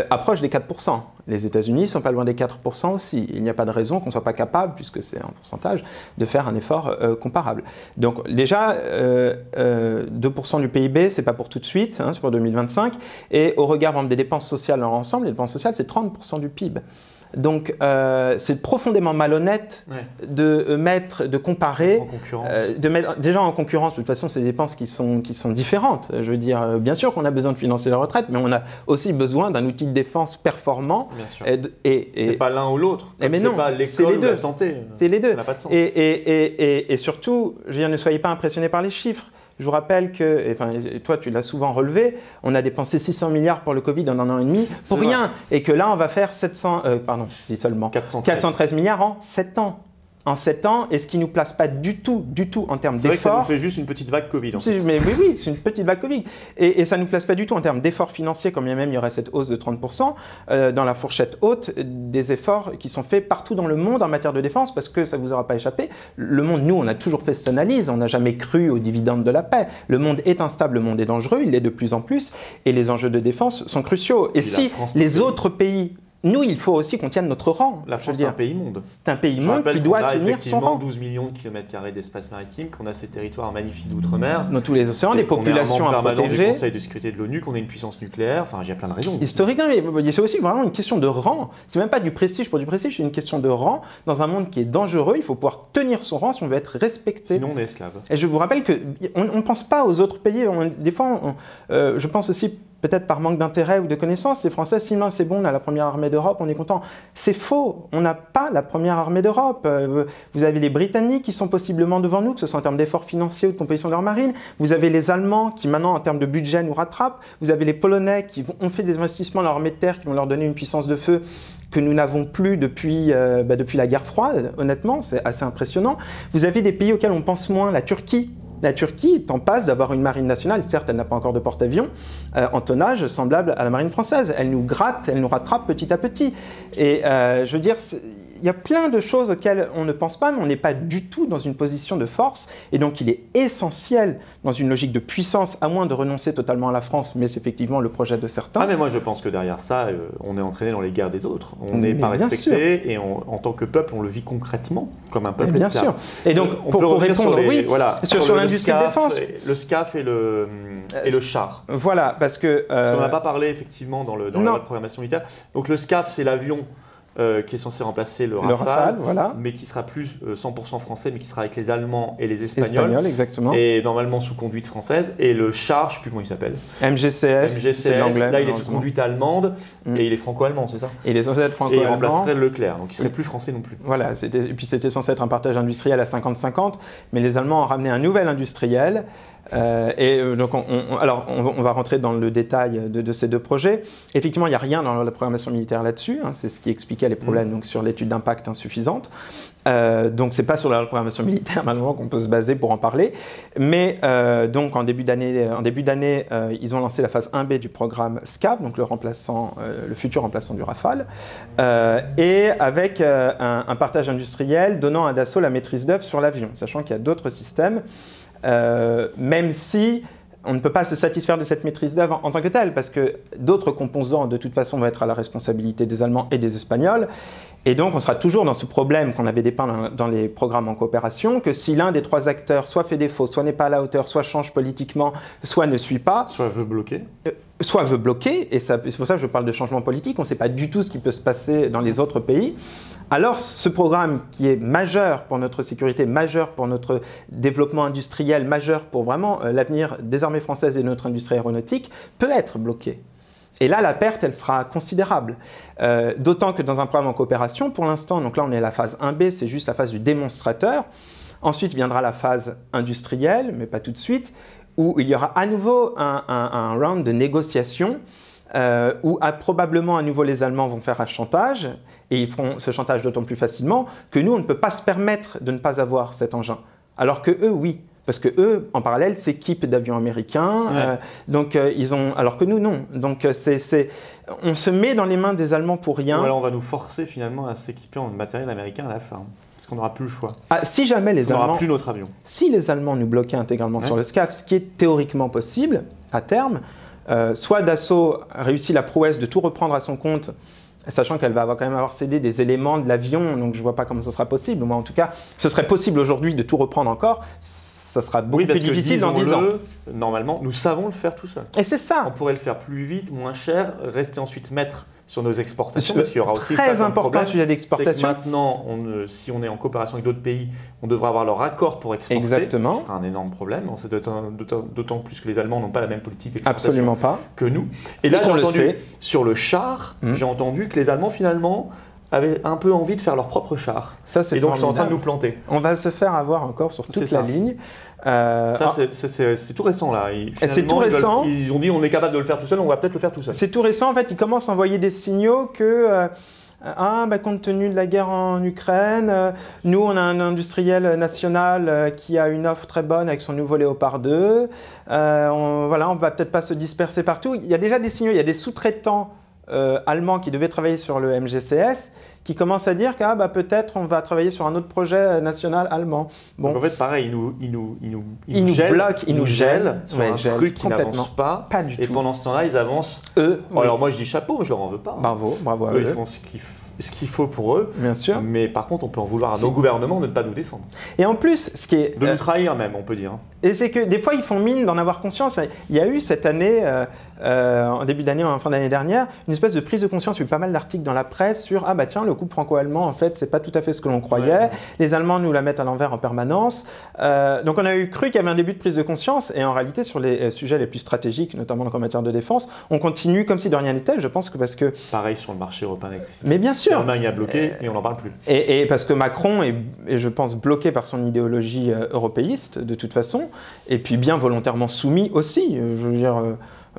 approche des 4%. Les États-Unis ne sont pas loin des 4% aussi. Il n'y a pas de raison qu'on ne soit pas capable, puisque c'est un pourcentage, de faire un effort comparable. Donc déjà, 2% du PIB, ce n'est pas pour tout de suite, hein, c'est pour 2025. Et au regard des dépenses sociales dans l'ensemble, les dépenses sociales, c'est 30% du PIB. Donc c'est profondément malhonnête de comparer, de mettre déjà en concurrence. De toute façon, c'est des dépenses qui sont différentes. Je veux dire, bien sûr qu'on a besoin de financer la retraite, mais on a aussi besoin d'un outil de défense performant. Bien sûr. C'est pas l'un ou l'autre. C'est pas l'école ou la santé. C'est les deux. Ça n'a pas de sens. Et surtout, je veux dire, ne soyez pas impressionnés par les chiffres. Je vous rappelle que, enfin, toi tu l'as souvent relevé, on a dépensé 600 milliards pour le Covid en un an et demi pour rien. Et que là on va faire 413 milliards en 7 ans. En 7 ans, et ce qui ne nous place pas du tout en termes d'efforts. C'est vrai que ça nous fait juste une petite vague Covid. En fait. Mais oui, c'est une petite vague Covid. Et ça ne nous place pas du tout en termes d'efforts financiers, quand bien même il y aurait cette hausse de 30%, dans la fourchette haute des efforts qui sont faits partout dans le monde en matière de défense, parce que ça ne vous aura pas échappé. Le monde, nous, on a toujours fait cette analyse, on n'a jamais cru aux dividendes de la paix. Le monde est instable, le monde est dangereux, il l'est de plus en plus, et les enjeux de défense sont cruciaux. Et si les autres pays... Nous, il faut aussi qu'on tienne notre rang. La France est un pays monde. C'est un pays monde qui doit tenir son rang. 12 millions de kilomètres carrés d'espace maritime, qu'on a ces territoires magnifiques d'outre-mer. Dans tous les océans, des populations à protéger. Du Conseil de sécurité de l'ONU, qu'on ait une puissance nucléaire. Enfin, il y a plein de raisons. Historiquement, mais c'est aussi vraiment une question de rang. C'est même pas du prestige pour du prestige, c'est une question de rang. Dans un monde qui est dangereux, il faut pouvoir tenir son rang si on veut être respecté. Sinon, on est esclave. Et je vous rappelle qu'on ne pense pas aux autres pays. Des fois, je pense aussi peut-être par manque d'intérêt ou de connaissances, les Français, si non, c'est bon, on a la première armée d'Europe, on est content. C'est faux, on n'a pas la première armée d'Europe. Vous avez les Britanniques qui sont possiblement devant nous, que ce soit en termes d'efforts financiers ou de composition de leur marine. Vous avez les Allemands qui, maintenant, en termes de budget, nous rattrapent. Vous avez les Polonais qui ont fait des investissements dans l'armée de terre, qui vont leur donner une puissance de feu que nous n'avons plus depuis la guerre froide, honnêtement, c'est assez impressionnant. Vous avez des pays auxquels on pense moins, la Turquie. La Turquie est en passe d'avoir une marine nationale, certes elle n'a pas encore de porte-avions, en tonnage semblable à la marine française. Elle nous gratte, elle nous rattrape petit à petit. Et je veux dire, il y a plein de choses auxquelles on ne pense pas, mais on n'est pas du tout dans une position de force. Et donc il est essentiel, dans une logique de puissance, à moins de renoncer totalement à la France, mais c'est effectivement le projet de certains. Ah mais moi je pense que derrière ça, on est entraîné dans les guerres des autres. On n'est pas respecté et en tant que peuple, on le vit concrètement comme un peuple esclave. Bien sûr. Et donc pour répondre, sur l'industrie de défense. Le SCAF et le char. Voilà, parce qu'on n'a pas parlé effectivement dans la loi de programmation militaire. Donc le SCAF, c'est l'avion qui est censé remplacer le Rafale, voilà. Mais qui sera plus 100% français, mais qui sera avec les Allemands et les Espagnols. Exactement. Et normalement sous conduite française. Et le char, je ne sais plus comment il s'appelle. MGCS, c'est l'anglais. Là, il est sous conduite allemande et il est franco-allemand, c'est ça? Et il est censé être franco-allemand. Et il remplacerait le Leclerc, donc il ne serait plus français non plus. Voilà, et puis c'était censé être un partage industriel à 50-50, mais les Allemands ont ramené un nouvel industriel. Donc on va rentrer dans le détail de ces deux projets. Effectivement, il n'y a rien dans la programmation militaire là-dessus. Hein, c'est ce qui expliquait les problèmes donc, sur l'étude d'impact insuffisante. Donc ce n'est pas sur la programmation militaire malheureusement qu'on peut se baser pour en parler. Mais donc en début d'année, ils ont lancé la phase 1B du programme SCAF, donc le futur remplaçant du Rafale, et avec un partage industriel donnant à Dassault la maîtrise d'œuvre sur l'avion, sachant qu'il y a d'autres systèmes. Même si on ne peut pas se satisfaire de cette maîtrise d'œuvre en tant que telle, parce que d'autres composants, de toute façon, vont être à la responsabilité des Allemands et des Espagnols. Et donc, on sera toujours dans ce problème qu'on avait dépeint dans les programmes en coopération, que si l'un des trois acteurs soit fait défaut, soit n'est pas à la hauteur, soit change politiquement, soit ne suit pas... Soit veut bloquer. soit veut bloquer, et c'est pour ça que je parle de changement politique, on ne sait pas du tout ce qui peut se passer dans les autres pays, alors ce programme qui est majeur pour notre sécurité, majeur pour notre développement industriel, majeur pour vraiment l'avenir des armées françaises et de notre industrie aéronautique, peut être bloqué. Et là, la perte, elle sera considérable. D'autant que dans un programme en coopération, pour l'instant, donc là on est à la phase 1B, c'est juste la phase du démonstrateur. Ensuite viendra la phase industrielle, mais pas tout de suite, où il y aura à nouveau un round de négociations où probablement à nouveau les Allemands vont faire un chantage, et ils feront ce chantage d'autant plus facilement que nous, on ne peut pas se permettre de ne pas avoir cet engin. Alors que eux, oui. Parce que eux, en parallèle, s'équipent d'avions américains, alors que nous, non. Donc, on se met dans les mains des Allemands pour rien. Voilà, on va nous forcer finalement à s'équiper en matériel américain à la fin, parce qu'on n'aura plus le choix. Ah, si jamais les Allemands, on n'aura plus notre avion. Si les Allemands nous bloquaient intégralement sur le SCAF, ce qui est théoriquement possible à terme, soit Dassault réussit la prouesse de tout reprendre à son compte, sachant qu'elle va quand même avoir cédé des éléments de l'avion, donc je ne vois pas comment ce sera possible. Moi, en tout cas, ce serait possible aujourd'hui de tout reprendre encore. Ça sera beaucoup plus difficile dans 10 ans. Normalement, nous savons le faire tout seul. Et c'est ça. On pourrait le faire plus vite, moins cher, rester ensuite maître sur nos exportations, parce qu'il y aura aussi très important le sujet d'exportation. Maintenant, si on est en coopération avec d'autres pays, on devra avoir leur accord pour exporter. Exactement. Ce sera un énorme problème. C'est d'autant plus que les Allemands n'ont pas la même politique d'exportation Absolument pas. Que nous. Et là, j'ai entendu sur le char, j'ai entendu que les Allemands finalement avaient un peu envie de faire leur propre char. Ça, c'est et donc, ils sont en train de nous planter. On va se faire avoir encore sur toute la ligne. C'est tout récent là. C'est tout récent. Ils ont dit on est capable de le faire tout seul, on va peut-être le faire tout seul. C'est tout récent. En fait, ils commencent à envoyer des signaux que, compte tenu de la guerre en Ukraine, nous on a un industriel national qui a une offre très bonne avec son nouveau Léopard 2. On va peut-être pas se disperser partout. Il y a déjà des signaux. Il y a des sous-traitants allemands qui devaient travailler sur le MGCS qui commencent à dire que peut-être on va travailler sur un autre projet national allemand. Bon. Donc en fait, pareil, ils nous bloquent, ils nous gèlent sur un truc qui n'avance pas. Pas du tout. Et pendant ce temps-là, ils avancent. Eux. Alors moi, je dis chapeau, mais je leur en veux pas. Bravo à eux. Ils font ce qu'il faut pour eux. Bien sûr. Mais par contre, on peut en vouloir à nos gouvernements de ne pas nous défendre. Et en plus, ce qui est... De nous trahir même, on peut dire. Et c'est que des fois, ils font mine d'en avoir conscience. Il y a eu cette année, en début d'année, en fin d'année dernière, une espèce de prise de conscience. Il y a eu pas mal d'articles dans la presse sur « Ah bah tiens, le couple franco-allemand, en fait, c'est pas tout à fait ce que l'on croyait. Ouais. Les Allemands nous la mettent à l'envers en permanence. » Donc on a cru qu'il y avait un début de prise de conscience. Et en réalité, sur les sujets les plus stratégiques, notamment en matière de défense, on continue comme si de rien n'était. Je pense que parce que... Pareil sur le marché européen d'électricité. Mais bien sûr. L'Allemagne a bloqué et on n'en parle plus. Et parce que Macron est, je pense, bloqué par son idéologie européiste, de toute façon. Et puis bien volontairement soumis aussi. Je veux dire,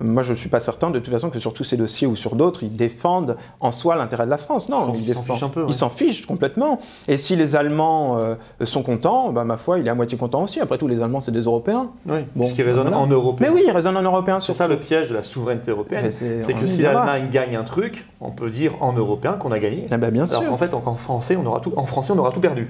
moi je ne suis pas certain de toute façon que sur tous ces dossiers ou sur d'autres, ils défendent en soi l'intérêt de la France. Non, ils s'en fichent un peu. Ils s'en fichent complètement. Et si les Allemands sont contents, ma foi, il est à moitié content aussi. Après tout, les Allemands, c'est des Européens. Oui, puisqu'ils raisonnent en européen. Mais oui, ils raisonnent en européen. C'est ça le piège de la souveraineté européenne. C'est que si l'Allemagne gagne un truc, on peut dire en européen qu'on a gagné. Bien sûr. Alors qu'en fait, en français, on aura tout perdu.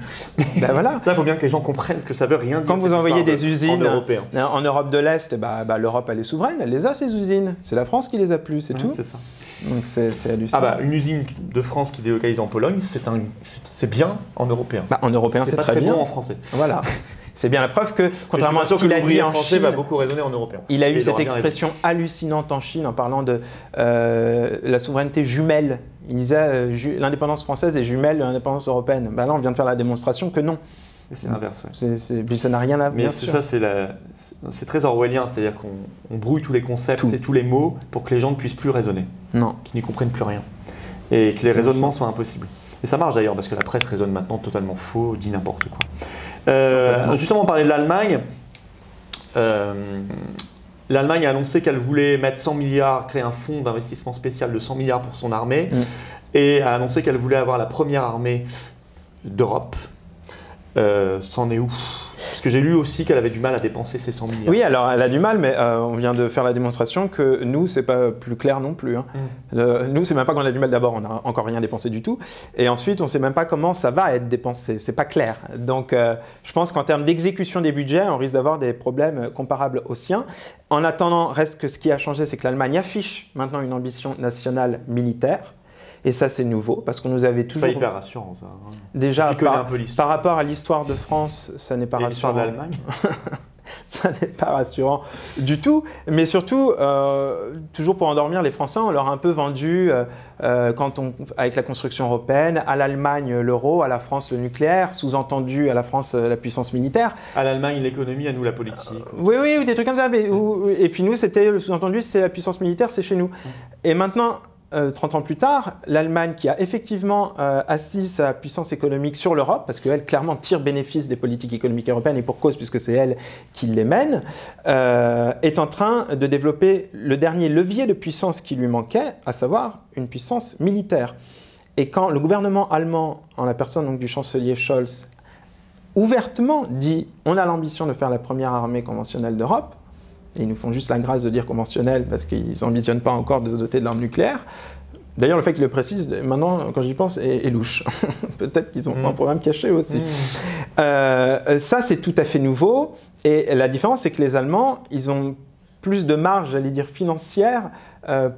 Voilà. Ça, il faut bien que les gens comprennent ce que ça veut rien dire. Quand vous envoyez des usines en Europe de l'Est, l'Europe, elle est souveraine, elle les a, ces usines. C'est la France qui les a plus, c'est tout. C'est ça. Donc c'est hallucinant. Une usine de France qui délocalise en Pologne, c'est bien en européen. En européen, c'est très bien. C'est pas très bon en français. Voilà. C'est bien la preuve que, contrairement à ce qu'il a dit en Chine, va beaucoup raisonner en européen. Il a eu cette expression hallucinante en Chine en parlant de la souveraineté jumelle. Il disait l'indépendance française est jumelle de l'indépendance européenne. Là, on vient de faire la démonstration que non. C'est l'inverse. Puis ça n'a rien à voir. Mais ça, c'est très orwellien, c'est-à-dire qu'on brouille tous les concepts et tous les mots pour que les gens ne puissent plus raisonner, qu'ils n'y comprennent plus rien, et que les raisonnements soient impossibles. Et ça marche d'ailleurs, parce que la presse raisonne maintenant totalement faux, dit n'importe quoi. Justement, on parlait de l'Allemagne. L'Allemagne a annoncé qu'elle voulait mettre 100 milliards, créer un fonds d'investissement spécial de 100 milliards pour son armée, et a annoncé qu'elle voulait avoir la première armée d'Europe. C'en est où? Parce que j'ai lu aussi qu'elle avait du mal à dépenser ces 100 milliards. Oui, alors elle a du mal, mais on vient de faire la démonstration que nous, c'est pas plus clair non plus. Nous, c'est même pas qu'on a du mal d'abord, on n'a encore rien dépensé du tout. Et ensuite, on sait même pas comment ça va être dépensé, c'est pas clair. Donc, je pense qu'en termes d'exécution des budgets, on risque d'avoir des problèmes comparables aux siens. En attendant, reste que ce qui a changé, c'est que l'Allemagne affiche maintenant une ambition nationale militaire. Et ça, c'est nouveau, parce qu'on nous avait toujours... C'est pas hyper rassurant, ça. Déjà, par rapport à l'histoire de France, ça n'est pas rassurant. Et l'histoire de l'Allemagne Ça n'est pas rassurant du tout. Mais surtout, toujours pour endormir les Français, on leur a un peu vendu, avec la construction européenne, à l'Allemagne l'euro, à la France le nucléaire, sous-entendu à la France la puissance militaire. À l'Allemagne l'économie, à nous la politique. Oui, des trucs comme ça. Et puis nous, c'était le sous-entendu, c'est la puissance militaire, c'est chez nous. Et maintenant, 30 ans plus tard, l'Allemagne qui a effectivement assis sa puissance économique sur l'Europe, parce qu'elle clairement tire bénéfice des politiques économiques européennes et pour cause puisque c'est elle qui les mène, est en train de développer le dernier levier de puissance qui lui manquait, à savoir une puissance militaire. Et quand le gouvernement allemand, en la personne donc, du chancelier Scholz, ouvertement dit « on a l'ambition de faire la première armée conventionnelle d'Europe », et ils nous font juste la grâce de dire conventionnel parce qu'ils n'ambitionnent pas encore de se doter de l'arme nucléaire. D'ailleurs, le fait qu'ils le précisent, maintenant, quand j'y pense, est louche. Peut-être qu'ils ont un programme caché aussi. Ça, c'est tout à fait nouveau. Et la différence, c'est que les Allemands, ils ont plus de marge, j'allais dire, financière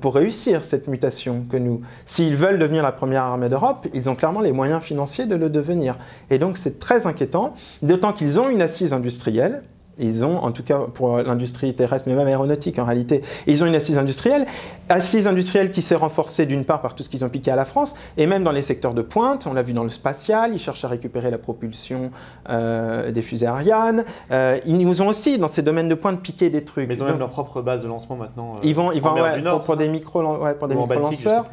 pour réussir cette mutation que nous. S'ils veulent devenir la première armée d'Europe, ils ont clairement les moyens financiers de le devenir. Et donc, c'est très inquiétant, d'autant qu'ils ont une assise industrielle. Ils ont, en tout cas pour l'industrie terrestre, mais même aéronautique en réalité, ils ont une assise industrielle qui s'est renforcée d'une part par tout ce qu'ils ont piqué à la France, et même dans les secteurs de pointe, on l'a vu dans le spatial, ils cherchent à récupérer la propulsion des fusées Ariane, ils nous ont aussi, dans ces domaines de pointe, piqué des trucs. Mais ils ont même leur propre base de lancement maintenant. Ils vont Nord, pour des micro-lanceurs.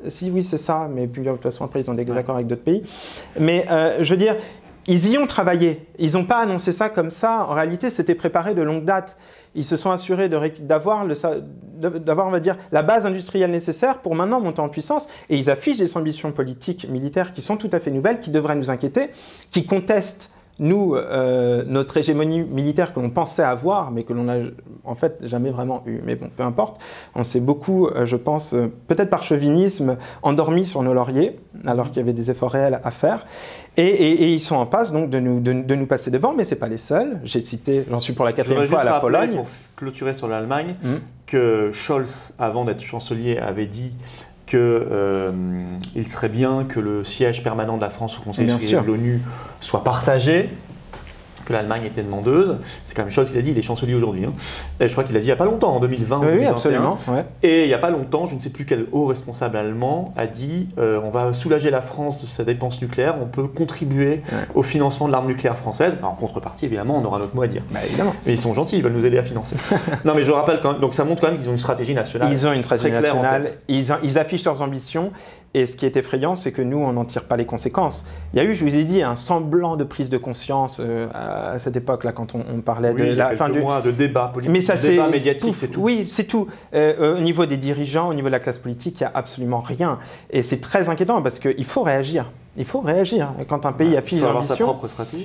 Si, oui, c'est ça, mais puis de toute façon, après, ils ont des accords avec d'autres pays. Mais je veux dire, ils y ont travaillé. Ils n'ont pas annoncé ça comme ça. En réalité, c'était préparé de longue date. Ils se sont assurés d'avoir, on va dire, la base industrielle nécessaire pour maintenant monter en puissance. Et ils affichent des ambitions politiques, militaires qui sont tout à fait nouvelles, qui devraient nous inquiéter, qui contestent nous, notre hégémonie militaire que l'on pensait avoir, mais que l'on n'a en fait jamais vraiment eu. Mais bon, peu importe. On s'est beaucoup, je pense, peut-être par chauvinisme, endormis sur nos lauriers, alors qu'il y avait des efforts réels à faire. Et ils sont en passe donc de nous passer devant, mais ce n'est pas les seuls. J'ai cité, j'en suis pour la 4e fois, à la Pologne. Pour clôturer sur l'Allemagne, que Scholz, avant d'être chancelier, avait dit qu'il serait bien que le siège permanent de la France au Conseil de l'ONU soit partagé, que l'Allemagne était demandeuse. C'est quand même une chose qu'il a dit, il est chancelier aujourd'hui. Hein. Je crois qu'il l'a dit il n'y a pas longtemps, en 2020 ou 2021. Oui, absolument. Ouais. Et il n'y a pas longtemps, je ne sais plus quel haut responsable allemand a dit on va soulager la France de sa dépense nucléaire, on peut contribuer au financement de l'arme nucléaire française. En contrepartie, évidemment, on aura notre mot à dire. Bah, évidemment. Mais ils sont gentils, ils veulent nous aider à financer. Non, mais je rappelle quand même, donc ça montre quand même qu'ils ont une stratégie nationale. Ils ont une stratégie très claire nationale, ils affichent leurs ambitions. Et ce qui est effrayant, c'est que nous, on n'en tire pas les conséquences. Il y a eu, je vous ai dit, un semblant de prise de conscience à cette époque-là, quand on parlait de la fin du mois de débat politique, mais ça, débat médiatique, c'est tout. Oui, c'est tout. Au niveau des dirigeants, au niveau de la classe politique, il n'y a absolument rien. Et c'est très inquiétant parce qu'il faut réagir. Il faut réagir. Quand un pays affiche l'ambition,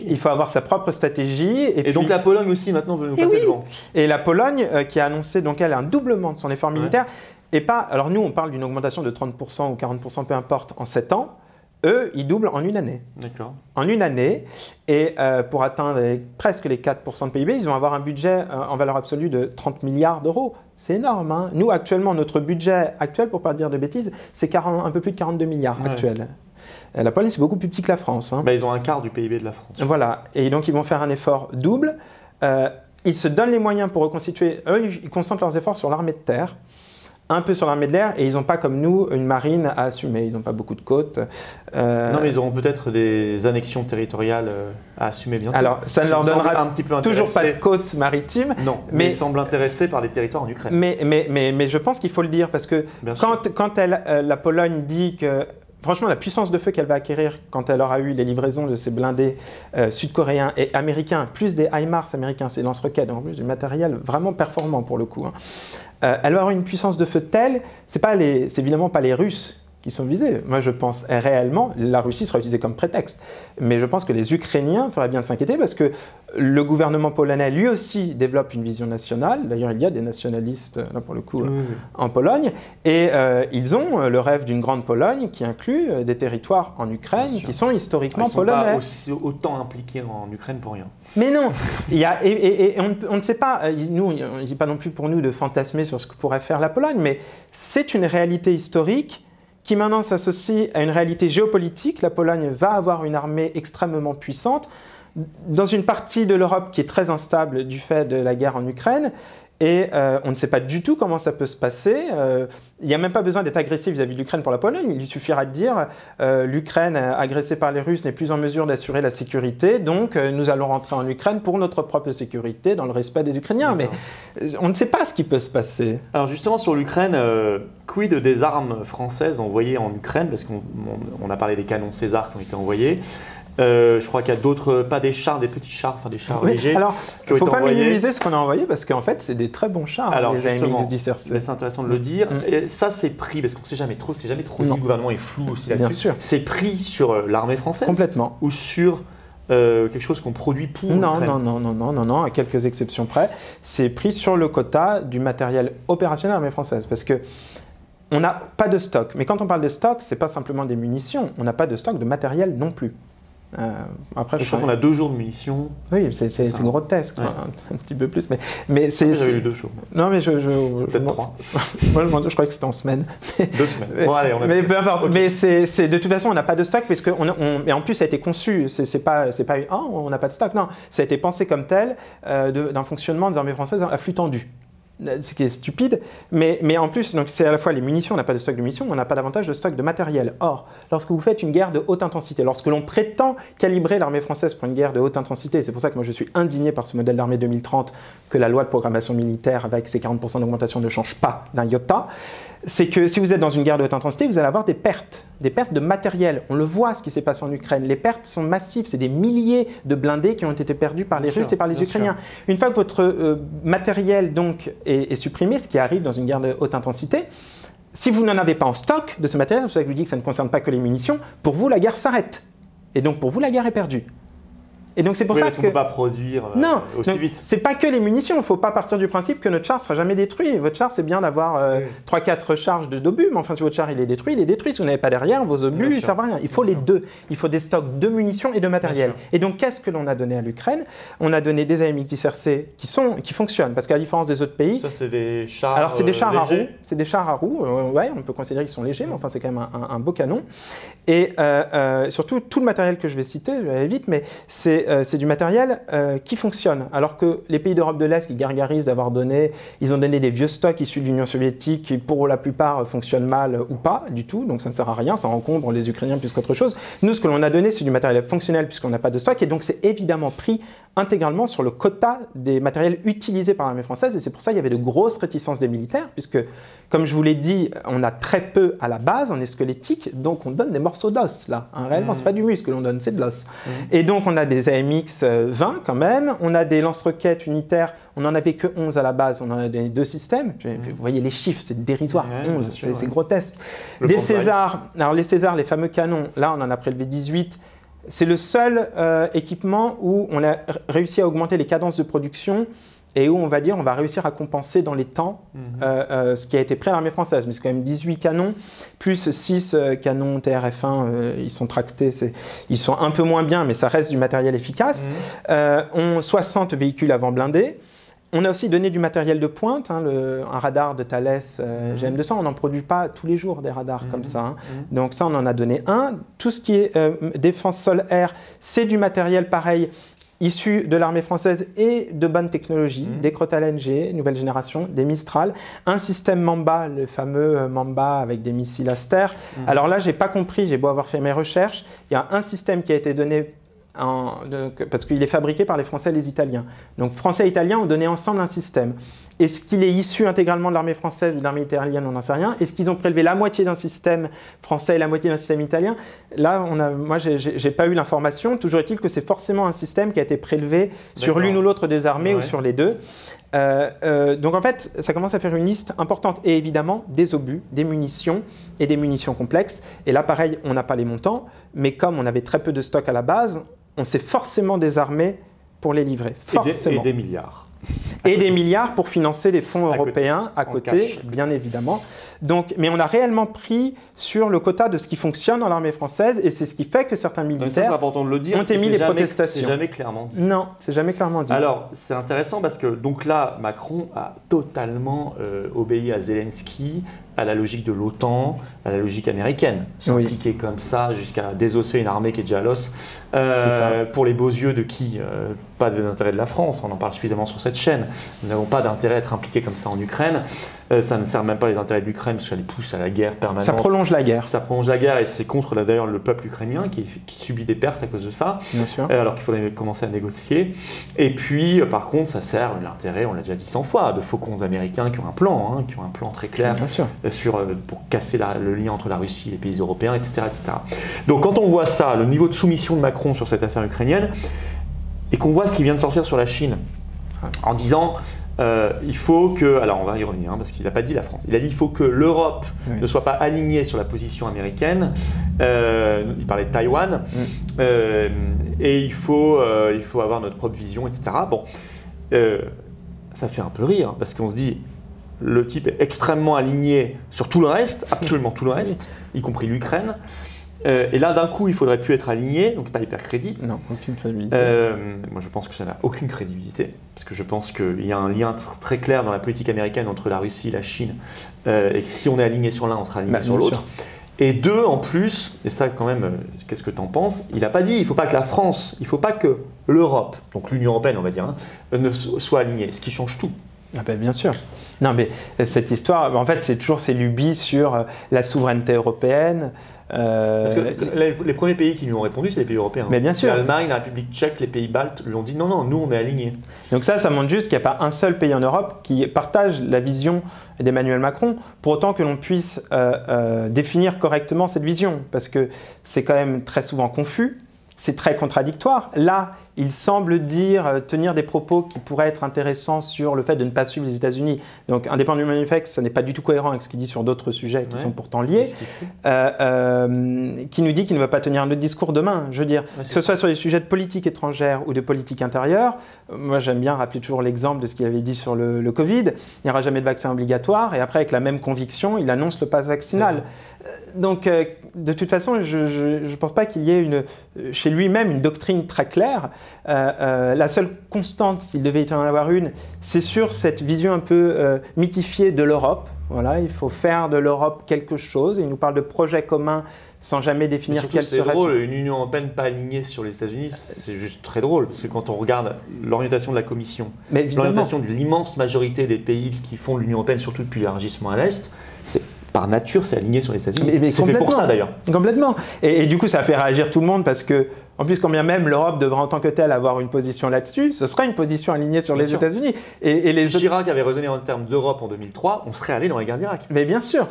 il faut avoir sa propre stratégie. Et puis, donc la Pologne aussi, maintenant, veut nous passer devant. Et la Pologne, qui a annoncé donc elle un doublement de son effort militaire. Et pas, alors nous, on parle d'une augmentation de 30% ou 40%, peu importe, en 7 ans. Eux, ils doublent en une année. D'accord. En une année. Et pour atteindre presque les 4% de PIB, ils vont avoir un budget en valeur absolue de 30 milliards d'euros. C'est énorme. Hein. Nous, actuellement, notre budget actuel, pour ne pas dire de bêtises, c'est un peu plus de 42 milliards actuels. La Pologne, c'est beaucoup plus petit que la France. Hein. Bah, ils ont un quart du PIB de la France. Voilà. Et donc, ils vont faire un effort double. Ils se donnent les moyens pour reconstituer. Eux, ils concentrent leurs efforts sur l'armée de terre. Un peu sur l'armée de l'air, et ils n'ont pas comme nous une marine à assumer. Ils n'ont pas beaucoup de côtes. Non, mais ils auront peut-être des annexions territoriales à assumer bientôt. Alors, ça ne leur donnera un petit peu toujours pas de côtes maritimes. Non, mais ils semblent intéressés par les territoires en Ukraine. Mais je pense qu'il faut le dire, parce que quand la Pologne dit que... Franchement, la puissance de feu qu'elle va acquérir quand elle aura eu les livraisons de ces blindés sud-coréens et américains, plus des HIMARS américains, ces lance-roquettes, en plus du matériel vraiment performant pour le coup. Hein. Elle va avoir une puissance de feu telle, c'est évidemment pas les Russes qui sont visés. Moi, je pense réellement, la Russie sera utilisée comme prétexte. Mais je pense que les Ukrainiens feraient bien s'inquiéter parce que le gouvernement polonais, lui aussi, développe une vision nationale. D'ailleurs, il y a des nationalistes, là pour le coup, en Pologne. Et ils ont le rêve d'une grande Pologne qui inclut des territoires en Ukraine qui sont historiquement polonais. Ils ne sont pas autant impliqués en Ukraine pour rien. Mais non, on ne sait pas, nous, on ne dit pas non plus pour nous de fantasmer sur ce que pourrait faire la Pologne, mais c'est une réalité historique qui maintenant s'associe à une réalité géopolitique. La Pologne va avoir une armée extrêmement puissante. dans une partie de l'Europe qui est très instable du fait de la guerre en Ukraine. Et on ne sait pas du tout comment ça peut se passer. Il n'y a même pas besoin d'être agressif vis-à-vis de l'Ukraine pour la Pologne. Il lui suffira de dire l'Ukraine agressée par les Russes n'est plus en mesure d'assurer la sécurité, donc nous allons rentrer en Ukraine pour notre propre sécurité, dans le respect des Ukrainiens. Mais on ne sait pas ce qui peut se passer. Alors justement sur l'Ukraine, quid des armes françaises envoyées en Ukraine? Parce qu'on a parlé des canons César qui ont été envoyés. Je crois qu'il y a d'autres, pas des chars, des petits chars, enfin des chars légers. Alors, il ne faut pas minimiser ce qu'on a envoyé parce qu'en fait, c'est des très bons chars, alors, les AMX 10 RC. C'est intéressant de le dire. Et ça, c'est pris, parce qu'on ne sait jamais trop dit, le gouvernement est flou aussi là-dessus. Bien sûr. C'est pris sur l'armée française? Complètement. Ou sur quelque chose qu'on produit pour l'Ukraine? Non, à quelques exceptions près. C'est pris sur le quota du matériel opérationnel de l'armée française. Parce que on n'a pas de stock. Mais quand on parle de stock, ce n'est pas simplement des munitions. On n'a pas de stock de matériel non plus. Après, je crois qu'on a 2 jours de munitions. Oui, c'est grotesque, un petit peu plus. Mais c'est. J'avais eu 2 jours. Non, mais peut-être 3. Moi, je crois que c'était en semaine. 2 semaines. Bon, allez, mais peu importe. Okay. Mais de toute façon, on n'a pas de stock, parce que et en plus, ça a été conçu. C'est pas on n'a pas de stock. Non, ça a été pensé comme tel d'un fonctionnement des armées françaises à flux tendu. Ce qui est stupide, mais en plus, c'est à la fois les munitions, on n'a pas de stock de munitions, mais on n'a pas davantage de stock de matériel. Or, lorsque vous faites une guerre de haute intensité, lorsque l'on prétend calibrer l'armée française pour une guerre de haute intensité, c'est pour ça que moi je suis indigné par ce modèle d'armée 2030, que la loi de programmation militaire avec ses 40% d'augmentation ne change pas d'un iota, c'est que si vous êtes dans une guerre de haute intensité, vous allez avoir des pertes de matériel. On le voit, ce qui s'est passé en Ukraine. Les pertes sont massives, c'est des milliers de blindés qui ont été perdus par les Russes et par les Ukrainiens. Une fois que votre matériel donc, est supprimé, ce qui arrive dans une guerre de haute intensité, si vous n'en avez pas en stock de ce matériel, c'est pour ça que je vous dis que ça ne concerne pas que les munitions, pour vous la guerre s'arrête. Et donc pour vous la guerre est perdue. Et donc c'est pour ça qu'on ne peut pas produire aussi vite. C'est pas que les munitions. Il ne faut pas partir du principe que notre char ne sera jamais détruit. Votre char, c'est bien d'avoir 3-4 charges d'obus, mais enfin si votre char il est détruit, il est détruit. Si vous n'avez pas derrière, vos obus ne servent à rien. Il faut les deux. Il faut des stocks de munitions et de matériel. Et donc qu'est-ce que l'on a donné à l'Ukraine? On a donné des AMX 10 RC qui fonctionnent, parce qu'à la différence des autres pays... Ça, c'est des chars Alors c'est des chars légers. à roues. C'est des chars à roues. Ouais, on peut considérer qu'ils sont légers, mais enfin c'est quand même un beau canon. Et surtout, tout le matériel que je vais citer, je vais aller vite, mais c'est du matériel qui fonctionne. Alors que les pays d'Europe de l'Est qui gargarisent d'avoir donné, ils ont donné des vieux stocks issus de l'Union soviétique qui pour la plupart fonctionnent mal ou pas du tout, donc ça ne sert à rien, ça encombre les Ukrainiens plus qu'autre chose. Nous, ce que l'on a donné, c'est du matériel fonctionnel puisqu'on n'a pas de stock, et donc c'est évidemment pris intégralement sur le quota des matériels utilisés par l'armée française, et c'est pour ça qu'il y avait de grosses réticences des militaires, puisque, comme je vous l'ai dit, on a très peu à la base, on est squelettique, donc on donne des morceaux d'os, là. Réellement, c'est pas du muscle que l'on donne, c'est de l'os. Et donc, on a des AMX 20 quand même, on a des lance-roquettes unitaires, on n'en avait que 11 à la base, on en a donné 2 systèmes. Vous voyez les chiffres, c'est dérisoire, 11, c'est grotesque. Des Césars, alors les Césars, les fameux canons, là, on en a prélevé 18. C'est le seul équipement où on a réussi à augmenter les cadences de production et où on va dire on va réussir à compenser dans les temps ce qui a été pris à l'armée française. Mais c'est quand même 18 canons, plus 6 canons TRF-1, ils sont tractés, ils sont un peu moins bien, mais ça reste du matériel efficace. 60 véhicules avant blindés. On a aussi donné du matériel de pointe, un radar de Thales GM200, on n'en produit pas tous les jours des radars comme ça. Donc ça, on en a donné un. Tout ce qui est défense sol-air, c'est du matériel pareil, issu de l'armée française et de bonne technologie, des Crotale NG, nouvelle génération, des Mistral, un système Mamba, le fameux Mamba avec des missiles Aster. Alors là, j'ai pas compris, j'ai beau avoir fait mes recherches, il y a un système qui a été donné parce qu'il est fabriqué par les Français et les Italiens. Donc Français et Italiens ont donné ensemble un système. Est-ce qu'il est issu intégralement de l'armée française ou de l'armée italienne? On n'en sait rien. Est-ce qu'ils ont prélevé la moitié d'un système français et la moitié d'un système italien? Là, moi, j'ai pas eu l'information. Toujours est-il que c'est forcément un système qui a été prélevé sur l'une ou l'autre des armées ou sur les deux. Donc en fait, ça commence à faire une liste importante. Et évidemment, des obus, des munitions et des munitions complexes. Et là, pareil, on n'a pas les montants. Mais comme on avait très peu de stock à la base, on s'est forcément désarmé pour les livrer. Forcément. Et des milliards. Et des milliards pour financer les fonds européens à côté, bien évidemment. Donc, mais on a réellement pris sur le quota de ce qui fonctionne dans l'armée française et c'est ce qui fait que certains militaires important de le dire, ont émis des protestations. C'est jamais clairement dit. Non, c'est jamais clairement dit. Alors, c'est intéressant parce que donc là, Macron a totalement obéi à Zelensky, à la logique de l'OTAN, à la logique américaine. S'impliquer comme ça jusqu'à désosser une armée qui est déjà à l'os. Pour les beaux yeux de qui pas d'intérêt de la France, on en parle suffisamment sur cette chaîne. Nous n'avons pas d'intérêt à être impliqués comme ça en Ukraine. Ça ne sert même pas les intérêts de l'Ukraine parce qu'elle les pousse à la guerre permanente. Ça prolonge la guerre. Ça prolonge la guerre et c'est contre d'ailleurs le peuple ukrainien qui subit des pertes à cause de ça. Bien sûr. Alors qu'il faudrait commencer à négocier. Et puis par contre, ça sert l'intérêt, on l'a déjà dit 100 fois, de faucons américains qui ont un plan, qui ont un plan très clair pour casser le lien entre la Russie et les pays européens, etc., etc. Donc quand on voit ça, le niveau de soumission de Macron sur cette affaire ukrainienne, et qu'on voit ce qui vient de sortir sur la Chine, en disant il faut que, alors on va y revenir parce qu'il n'a pas dit la France, il a dit il faut que l'Europe ne soit pas alignée sur la position américaine, il parlait de Taïwan, et il faut avoir notre propre vision, etc. Bon, ça fait un peu rire parce qu'on se dit le type est extrêmement aligné sur tout le reste, absolument tout le reste, y compris l'Ukraine. Et là, d'un coup, il ne faudrait plus être aligné, donc pas hyper crédible. Non, aucune crédibilité. Moi, je pense que ça n'a aucune crédibilité, parce que je pense qu'il y a un lien très clair dans la politique américaine entre la Russie et la Chine, et que si on est aligné sur l'un, on sera aligné sur l'autre. Et deux, en plus, et ça quand même, qu'est-ce que tu en penses? Il n'a pas dit, il ne faut pas que la France, il ne faut pas que l'Europe, donc l'Union européenne, on va dire, ne soit alignée, ce qui change tout. Ah ben bien sûr. Non, mais cette histoire, en fait, c'est toujours ces lubies sur la souveraineté européenne. Parce que les premiers pays qui lui ont répondu, c'est les pays européens. Mais bien sûr. L'Allemagne, la République tchèque, les pays baltes lui ont dit non, non, nous on est alignés. Donc ça montre juste qu'il n'y a pas un seul pays en Europe qui partage la vision d'Emmanuel Macron, pour autant que l'on puisse définir correctement cette vision, parce que c'est quand même très souvent confus, c'est très contradictoire. Là, il semble tenir des propos qui pourraient être intéressants sur le fait de ne pas suivre les États-Unis. Donc, indépendamment du fait que ça n'est pas du tout cohérent avec ce qu'il dit sur d'autres sujets qui sont pourtant liés, qui nous dit qu'il ne va pas tenir le discours demain. Je veux dire, que ce soit sur les sujets de politique étrangère ou de politique intérieure, moi j'aime bien rappeler toujours l'exemple de ce qu'il avait dit sur le Covid, il n'y aura jamais de vaccin obligatoire, et après avec la même conviction, il annonce le pass vaccinal. Donc, de toute façon, je ne pense pas qu'il y ait chez lui-même une doctrine très claire. La seule constante, s'il devait y en avoir une, c'est sur cette vision un peu mythifiée de l'Europe. Voilà, il faut faire de l'Europe quelque chose. Il nous parle de projets communs sans jamais définir quel serait... C'est drôle, une Union européenne pas alignée sur les États-Unis, c'est juste très drôle. Parce que quand on regarde l'orientation de la Commission, l'orientation de l'immense majorité des pays qui font l'Union européenne, surtout depuis l'élargissement à l'Est, par nature, c'est aligné sur les États-Unis. C'est fait pour ça d'ailleurs. Complètement. Et du coup, ça a fait réagir tout le monde parce que, en plus, quand bien même l'Europe devrait en tant que telle avoir une position là-dessus, ce serait une position alignée sur les États-Unis. Si Chirac avait raisonné en termes d'Europe en 2003, on serait allé dans la guerre d'Irak. Mais bien sûr,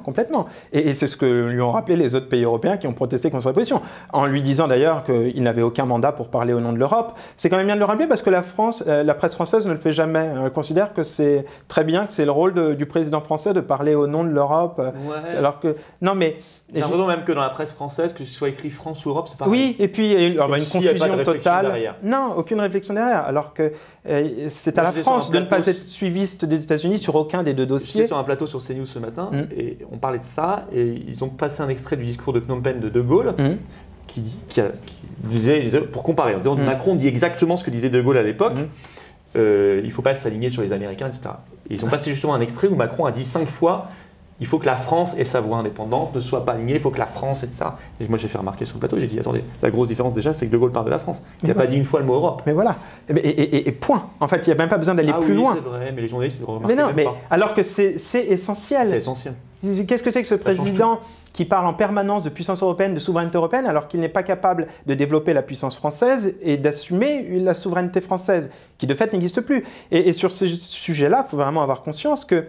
complètement. Et c'est ce que lui ont rappelé les autres pays européens qui ont protesté contre sa position, en lui disant d'ailleurs qu'il n'avait aucun mandat pour parler au nom de l'Europe. C'est quand même bien de le rappeler parce que la presse française ne le fait jamais. Elle considère que c'est très bien, que c'est le rôle du président français de parler au nom de l'Europe. Alors que non, mais j'ai l'impression même que dans la presse française, que ce soit écrit France ou Europe, c'est pareil. Oui, et puis une confusion totale. Non, aucune réflexion derrière. Alors que c'est à la France de ne pas être suiviste des États-Unis sur aucun des deux dossiers. J'étais sur un plateau sur CNews ce matin et on parlait de ça et ils ont passé un extrait du discours de Phnom Penh de Gaulle qui disait, pour comparer, en disant Macron dit exactement ce que disait De Gaulle à l'époque. Il ne faut pas s'aligner sur les Américains, etc. Et ils ont passé justement un extrait où Macron a dit 5 fois il faut que la France ait sa voix indépendante, ne soit pas alignée, il faut que la France ait ça. Et moi j'ai fait remarquer sur le plateau, j'ai dit attendez, la grosse différence déjà c'est que De Gaulle parle de la France. Il n'a pas dit une fois le mot Europe. Mais voilà, et point. En fait, il n'y a même pas besoin d'aller plus loin. C'est vrai, mais les journalistes ne remarquent même pas. Alors que c'est essentiel. C'est essentiel. Qu'est-ce que c'est que ce président qui parle en permanence de puissance européenne, de souveraineté européenne, alors qu'il n'est pas capable de développer la puissance française et d'assumer la souveraineté française, qui de fait n'existe plus. Et sur ce sujet-là, il faut vraiment avoir conscience que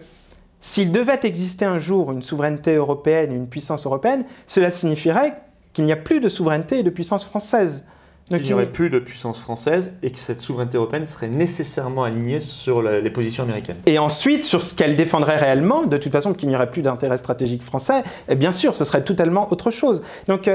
s'il devait exister un jour une souveraineté européenne, une puissance européenne, cela signifierait qu'il n'y a plus de souveraineté et de puissance française. Donc, il n'y aurait plus de puissance française et que cette souveraineté européenne serait nécessairement alignée sur les positions américaines. Et ensuite, sur ce qu'elle défendrait réellement, de toute façon, qu'il n'y aurait plus d'intérêt stratégique français, et bien sûr, ce serait totalement autre chose. Donc,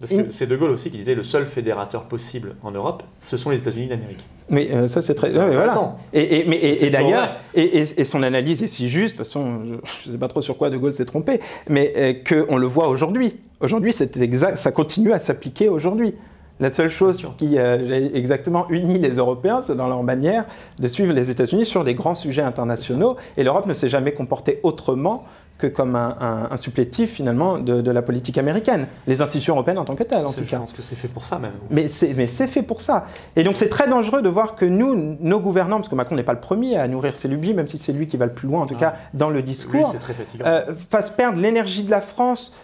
Parce que c'est De Gaulle aussi qui disait le seul fédérateur possible en Europe, ce sont les États-Unis d'Amérique. Mais ça c'est très intéressant. Et d'ailleurs, et son analyse est si juste. De toute façon, je ne sais pas trop sur quoi De Gaulle s'est trompé, mais qu'on le voit aujourd'hui. Aujourd'hui, ça continue à s'appliquer aujourd'hui. La seule chose qui exactement unit les Européens, c'est dans leur manière de suivre les États-Unis sur des grands sujets internationaux. Et l'Europe ne s'est jamais comportée autrement que comme un supplétif finalement de la politique américaine. Les institutions européennes en tant que telles, en tout cas. Je pense que c'est fait pour ça même. Mais c'est fait pour ça. Et donc c'est très dangereux de voir que nos gouvernants, parce que Macron n'est pas le premier à nourrir ses lubies, même si c'est lui qui va le plus loin en tout cas dans le discours, c'est très fatigant. Fasse perdre l'énergie de la France,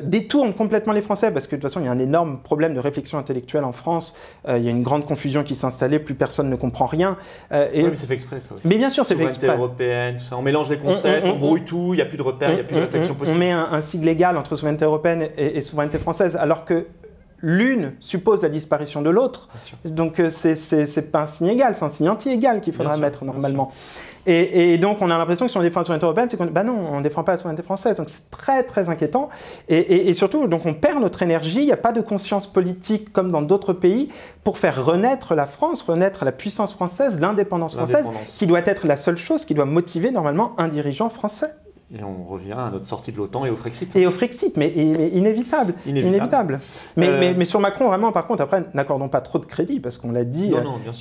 détourne complètement les Français, parce que de toute façon il y a un énorme problème de réflexion intellectuelle en France, il y a une grande confusion qui s'est installée, plus personne ne comprend rien. Oui, mais c'est fait exprès ça aussi. Mais bien sûr c'est fait exprès. Européenne, tout ça. On mélange les concepts, on brouille tout, il n'y a plus de repères, il n'y a plus de réflexion possible. On met un sigle légal entre souveraineté européenne et souveraineté française, alors que l'une suppose la disparition de l'autre. Donc c'est pas un signe égal, c'est un signe anti-égal qu'il faudra mettre normalement. Et donc on a l'impression que si on défend la souveraineté européenne, c'est qu'on non, on ne défend pas la souveraineté française. Donc c'est très très inquiétant. Et surtout, donc on perd notre énergie, il n'y a pas de conscience politique comme dans d'autres pays pour faire renaître la France, renaître la puissance française, l'indépendance française, qui doit être la seule chose qui doit motiver normalement un dirigeant français. Et on revient à notre sortie de l'OTAN et au Frexit. Et au Frexit, mais inévitable. Inévitable. Mais sur Macron, vraiment, par contre, après, n'accordons pas trop de crédit, parce qu'on l'a dit,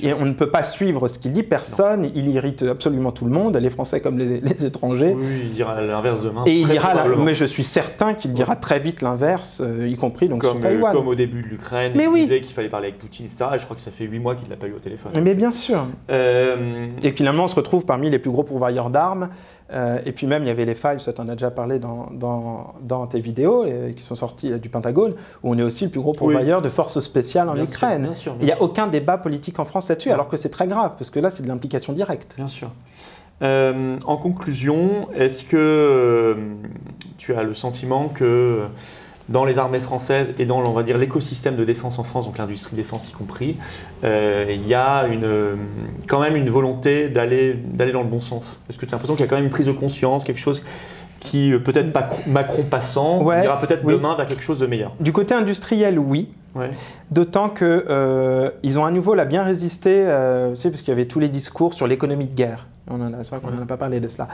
et on ne peut pas suivre ce qu'il dit, personne, il irrite absolument tout le monde, les Français comme les étrangers. Oui, il dira l'inverse demain. Et il dira, mais je suis certain qu'il dira très vite l'inverse, y compris donc sur Taïwan. Comme au début de l'Ukraine, il disait qu'il fallait parler avec Poutine, etc. Et je crois que ça fait 8 mois qu'il ne l'a pas eu au téléphone. Mais bien sûr. Et finalement, on se retrouve parmi les plus gros pourvoyeurs d'armes. Et puis même, il y avait les failles, ça t'en as déjà parlé dans tes vidéos qui sont sorties du Pentagone, où on est aussi le plus gros pourvoyeur de forces spéciales en Ukraine. Bien sûr. Il n'y a aucun débat politique en France là-dessus, alors que c'est très grave, parce que là, c'est de l'implication directe. Bien sûr. En conclusion, est-ce que tu as le sentiment que dans les armées françaises et dans, on va dire, l'écosystème de défense en France, donc l'industrie défense y compris, il y a quand même une volonté d'aller dans le bon sens? Est-ce que tu as l'impression qu'il y a quand même une prise de conscience, quelque chose qui, peut-être Macron passant, ira peut-être demain vers quelque chose de meilleur? Du côté industriel, oui. D'autant qu'ils ont à nouveau là bien résisté, parce qu'il y avait tous les discours sur l'économie de guerre. C'est vrai qu'on n'en a pas parlé de cela.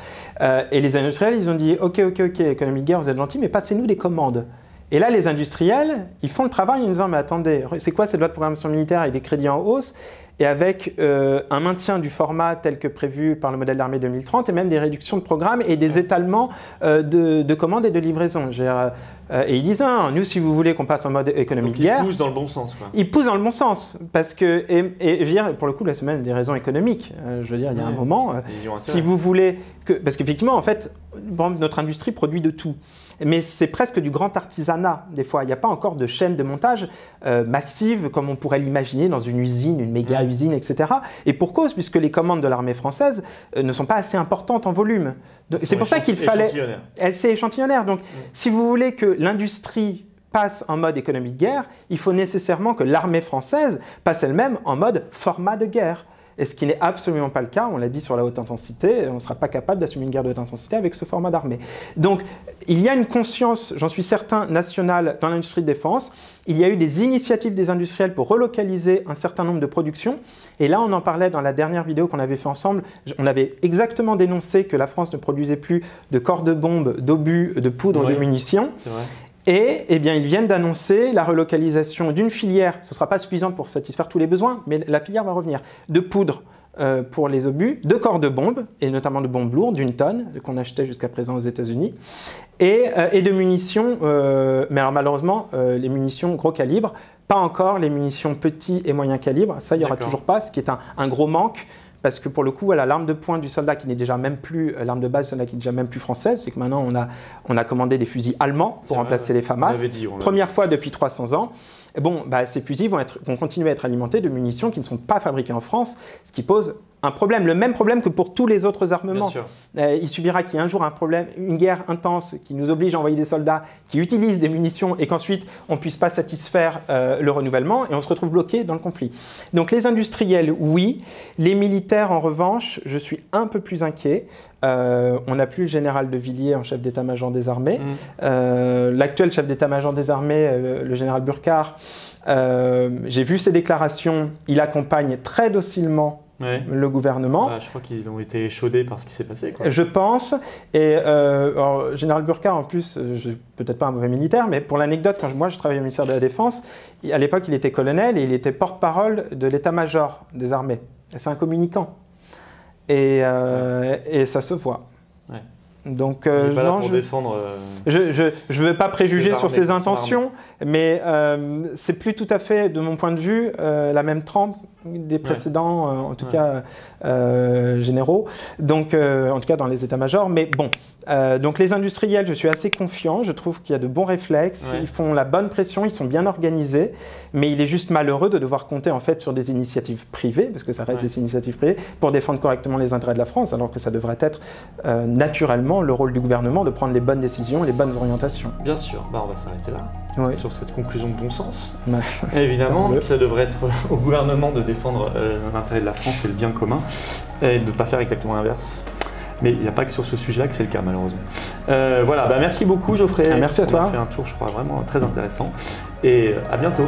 Et les industriels, ils ont dit « Ok, économie de guerre, vous êtes gentils, mais passez-nous des commandes ». Et là, les industriels, ils font le travail en disant « Mais attendez, c'est quoi cette loi de programmation militaire avec des crédits en hausse ?» et avec un maintien du format tel que prévu par le modèle d'armée 2030 et même des réductions de programmes et des étalements de commandes et de livraisons. Et ils disent, nous, si vous voulez qu'on passe en mode économie de guerre… Ils poussent dans le bon sens. Quoi. Ils poussent dans le bon sens. Parce que, et je veux dire, pour le coup, là, c'est même des raisons économiques. Je veux dire, il y a un moment, si vous voulez… Parce qu'effectivement, en fait, notre industrie produit de tout. Mais c'est presque du grand artisanat, des fois. Il n'y a pas encore de chaîne de montage massive, comme on pourrait l'imaginer dans une usine, une méga-usine, etc. Et pour cause, puisque les commandes de l'armée française ne sont pas assez importantes en volume. C'est pour ça qu'il fallait… C'est échantillonnaire. Donc, si vous voulez que l'industrie passe en mode économie de guerre, il faut nécessairement que l'armée française passe elle-même en mode format de guerre. Et ce qui n'est absolument pas le cas, on l'a dit sur la haute intensité, on ne sera pas capable d'assumer une guerre de haute intensité avec ce format d'armée. Donc, il y a une conscience, j'en suis certain, nationale dans l'industrie de défense. Il y a eu des initiatives des industriels pour relocaliser un certain nombre de productions. Et là, on en parlait dans la dernière vidéo qu'on avait fait ensemble. On avait exactement dénoncé que la France ne produisait plus de corps de bombes, d'obus, de poudre, de munitions. C'est vrai. Et eh bien, ils viennent d'annoncer la relocalisation d'une filière, ce ne sera pas suffisant pour satisfaire tous les besoins, mais la filière va revenir, de poudre pour les obus, de corps de bombes, et notamment de bombes lourdes, d'1 tonne, qu'on achetait jusqu'à présent aux États-Unis, et de munitions, mais alors malheureusement, les munitions gros calibre, pas encore les munitions petits et moyens calibre, ça il n'y aura toujours pas, ce qui est un gros manque. Parce que pour le coup, voilà, l'arme de pointe du soldat qui n'est déjà même plus, l'arme de base du soldat qui n'est déjà même plus française, c'est que maintenant on a commandé des fusils allemands pour remplacer les FAMAS. Première fois depuis 300 ans. Et bon, ces fusils vont continuer à être alimentés de munitions qui ne sont pas fabriquées en France, ce qui pose un problème, le même problème que pour tous les autres armements. Il suffira qu'il y ait un jour un problème, une guerre intense qui nous oblige à envoyer des soldats qui utilisent des munitions et qu'ensuite on ne puisse pas satisfaire le renouvellement et on se retrouve bloqué dans le conflit. Donc les industriels, oui. Les militaires, en revanche, je suis un peu plus inquiet. On n'a plus le général de Villiers en chef d'état-major des armées. L'actuel chef d'état-major des armées, le général Burkhardt, j'ai vu ses déclarations, il accompagne très docilement le gouvernement. Je crois qu'ils ont été échaudés par ce qui s'est passé, quoi. Je pense. Et alors, général Burkhardt, en plus, peut-être pas un mauvais militaire, mais pour l'anecdote, quand moi je travaillais au ministère de la Défense, à l'époque il était colonel et il était porte-parole de l'état-major des armées. C'est un communicant. Et ça se voit. Donc, défendre. Je veux pas préjuger sur ses intentions, mais c'est plus tout à fait, de mon point de vue, la même trempe des précédents, en tout cas généraux. Donc, en tout cas dans les états-majors. Mais bon, donc les industriels, je suis assez confiant. Je trouve qu'il y a de bons réflexes. Ils font la bonne pression, ils sont bien organisés. Mais il est juste malheureux de devoir compter en fait sur des initiatives privées, parce que ça reste des initiatives privées, pour défendre correctement les intérêts de la France, alors que ça devrait être naturellement le rôle du gouvernement de prendre les bonnes décisions, les bonnes orientations. Bien sûr, on va s'arrêter là, sur cette conclusion de bon sens. Évidemment, ça devrait être au gouvernement de défendre l'intérêt de la France et le bien commun, et de ne pas faire exactement l'inverse. Mais il n'y a pas que sur ce sujet-là que c'est le cas, malheureusement. Voilà, merci beaucoup Geoffrey. Merci à toi. On a fait un tour, je crois, vraiment très intéressant. Et à bientôt.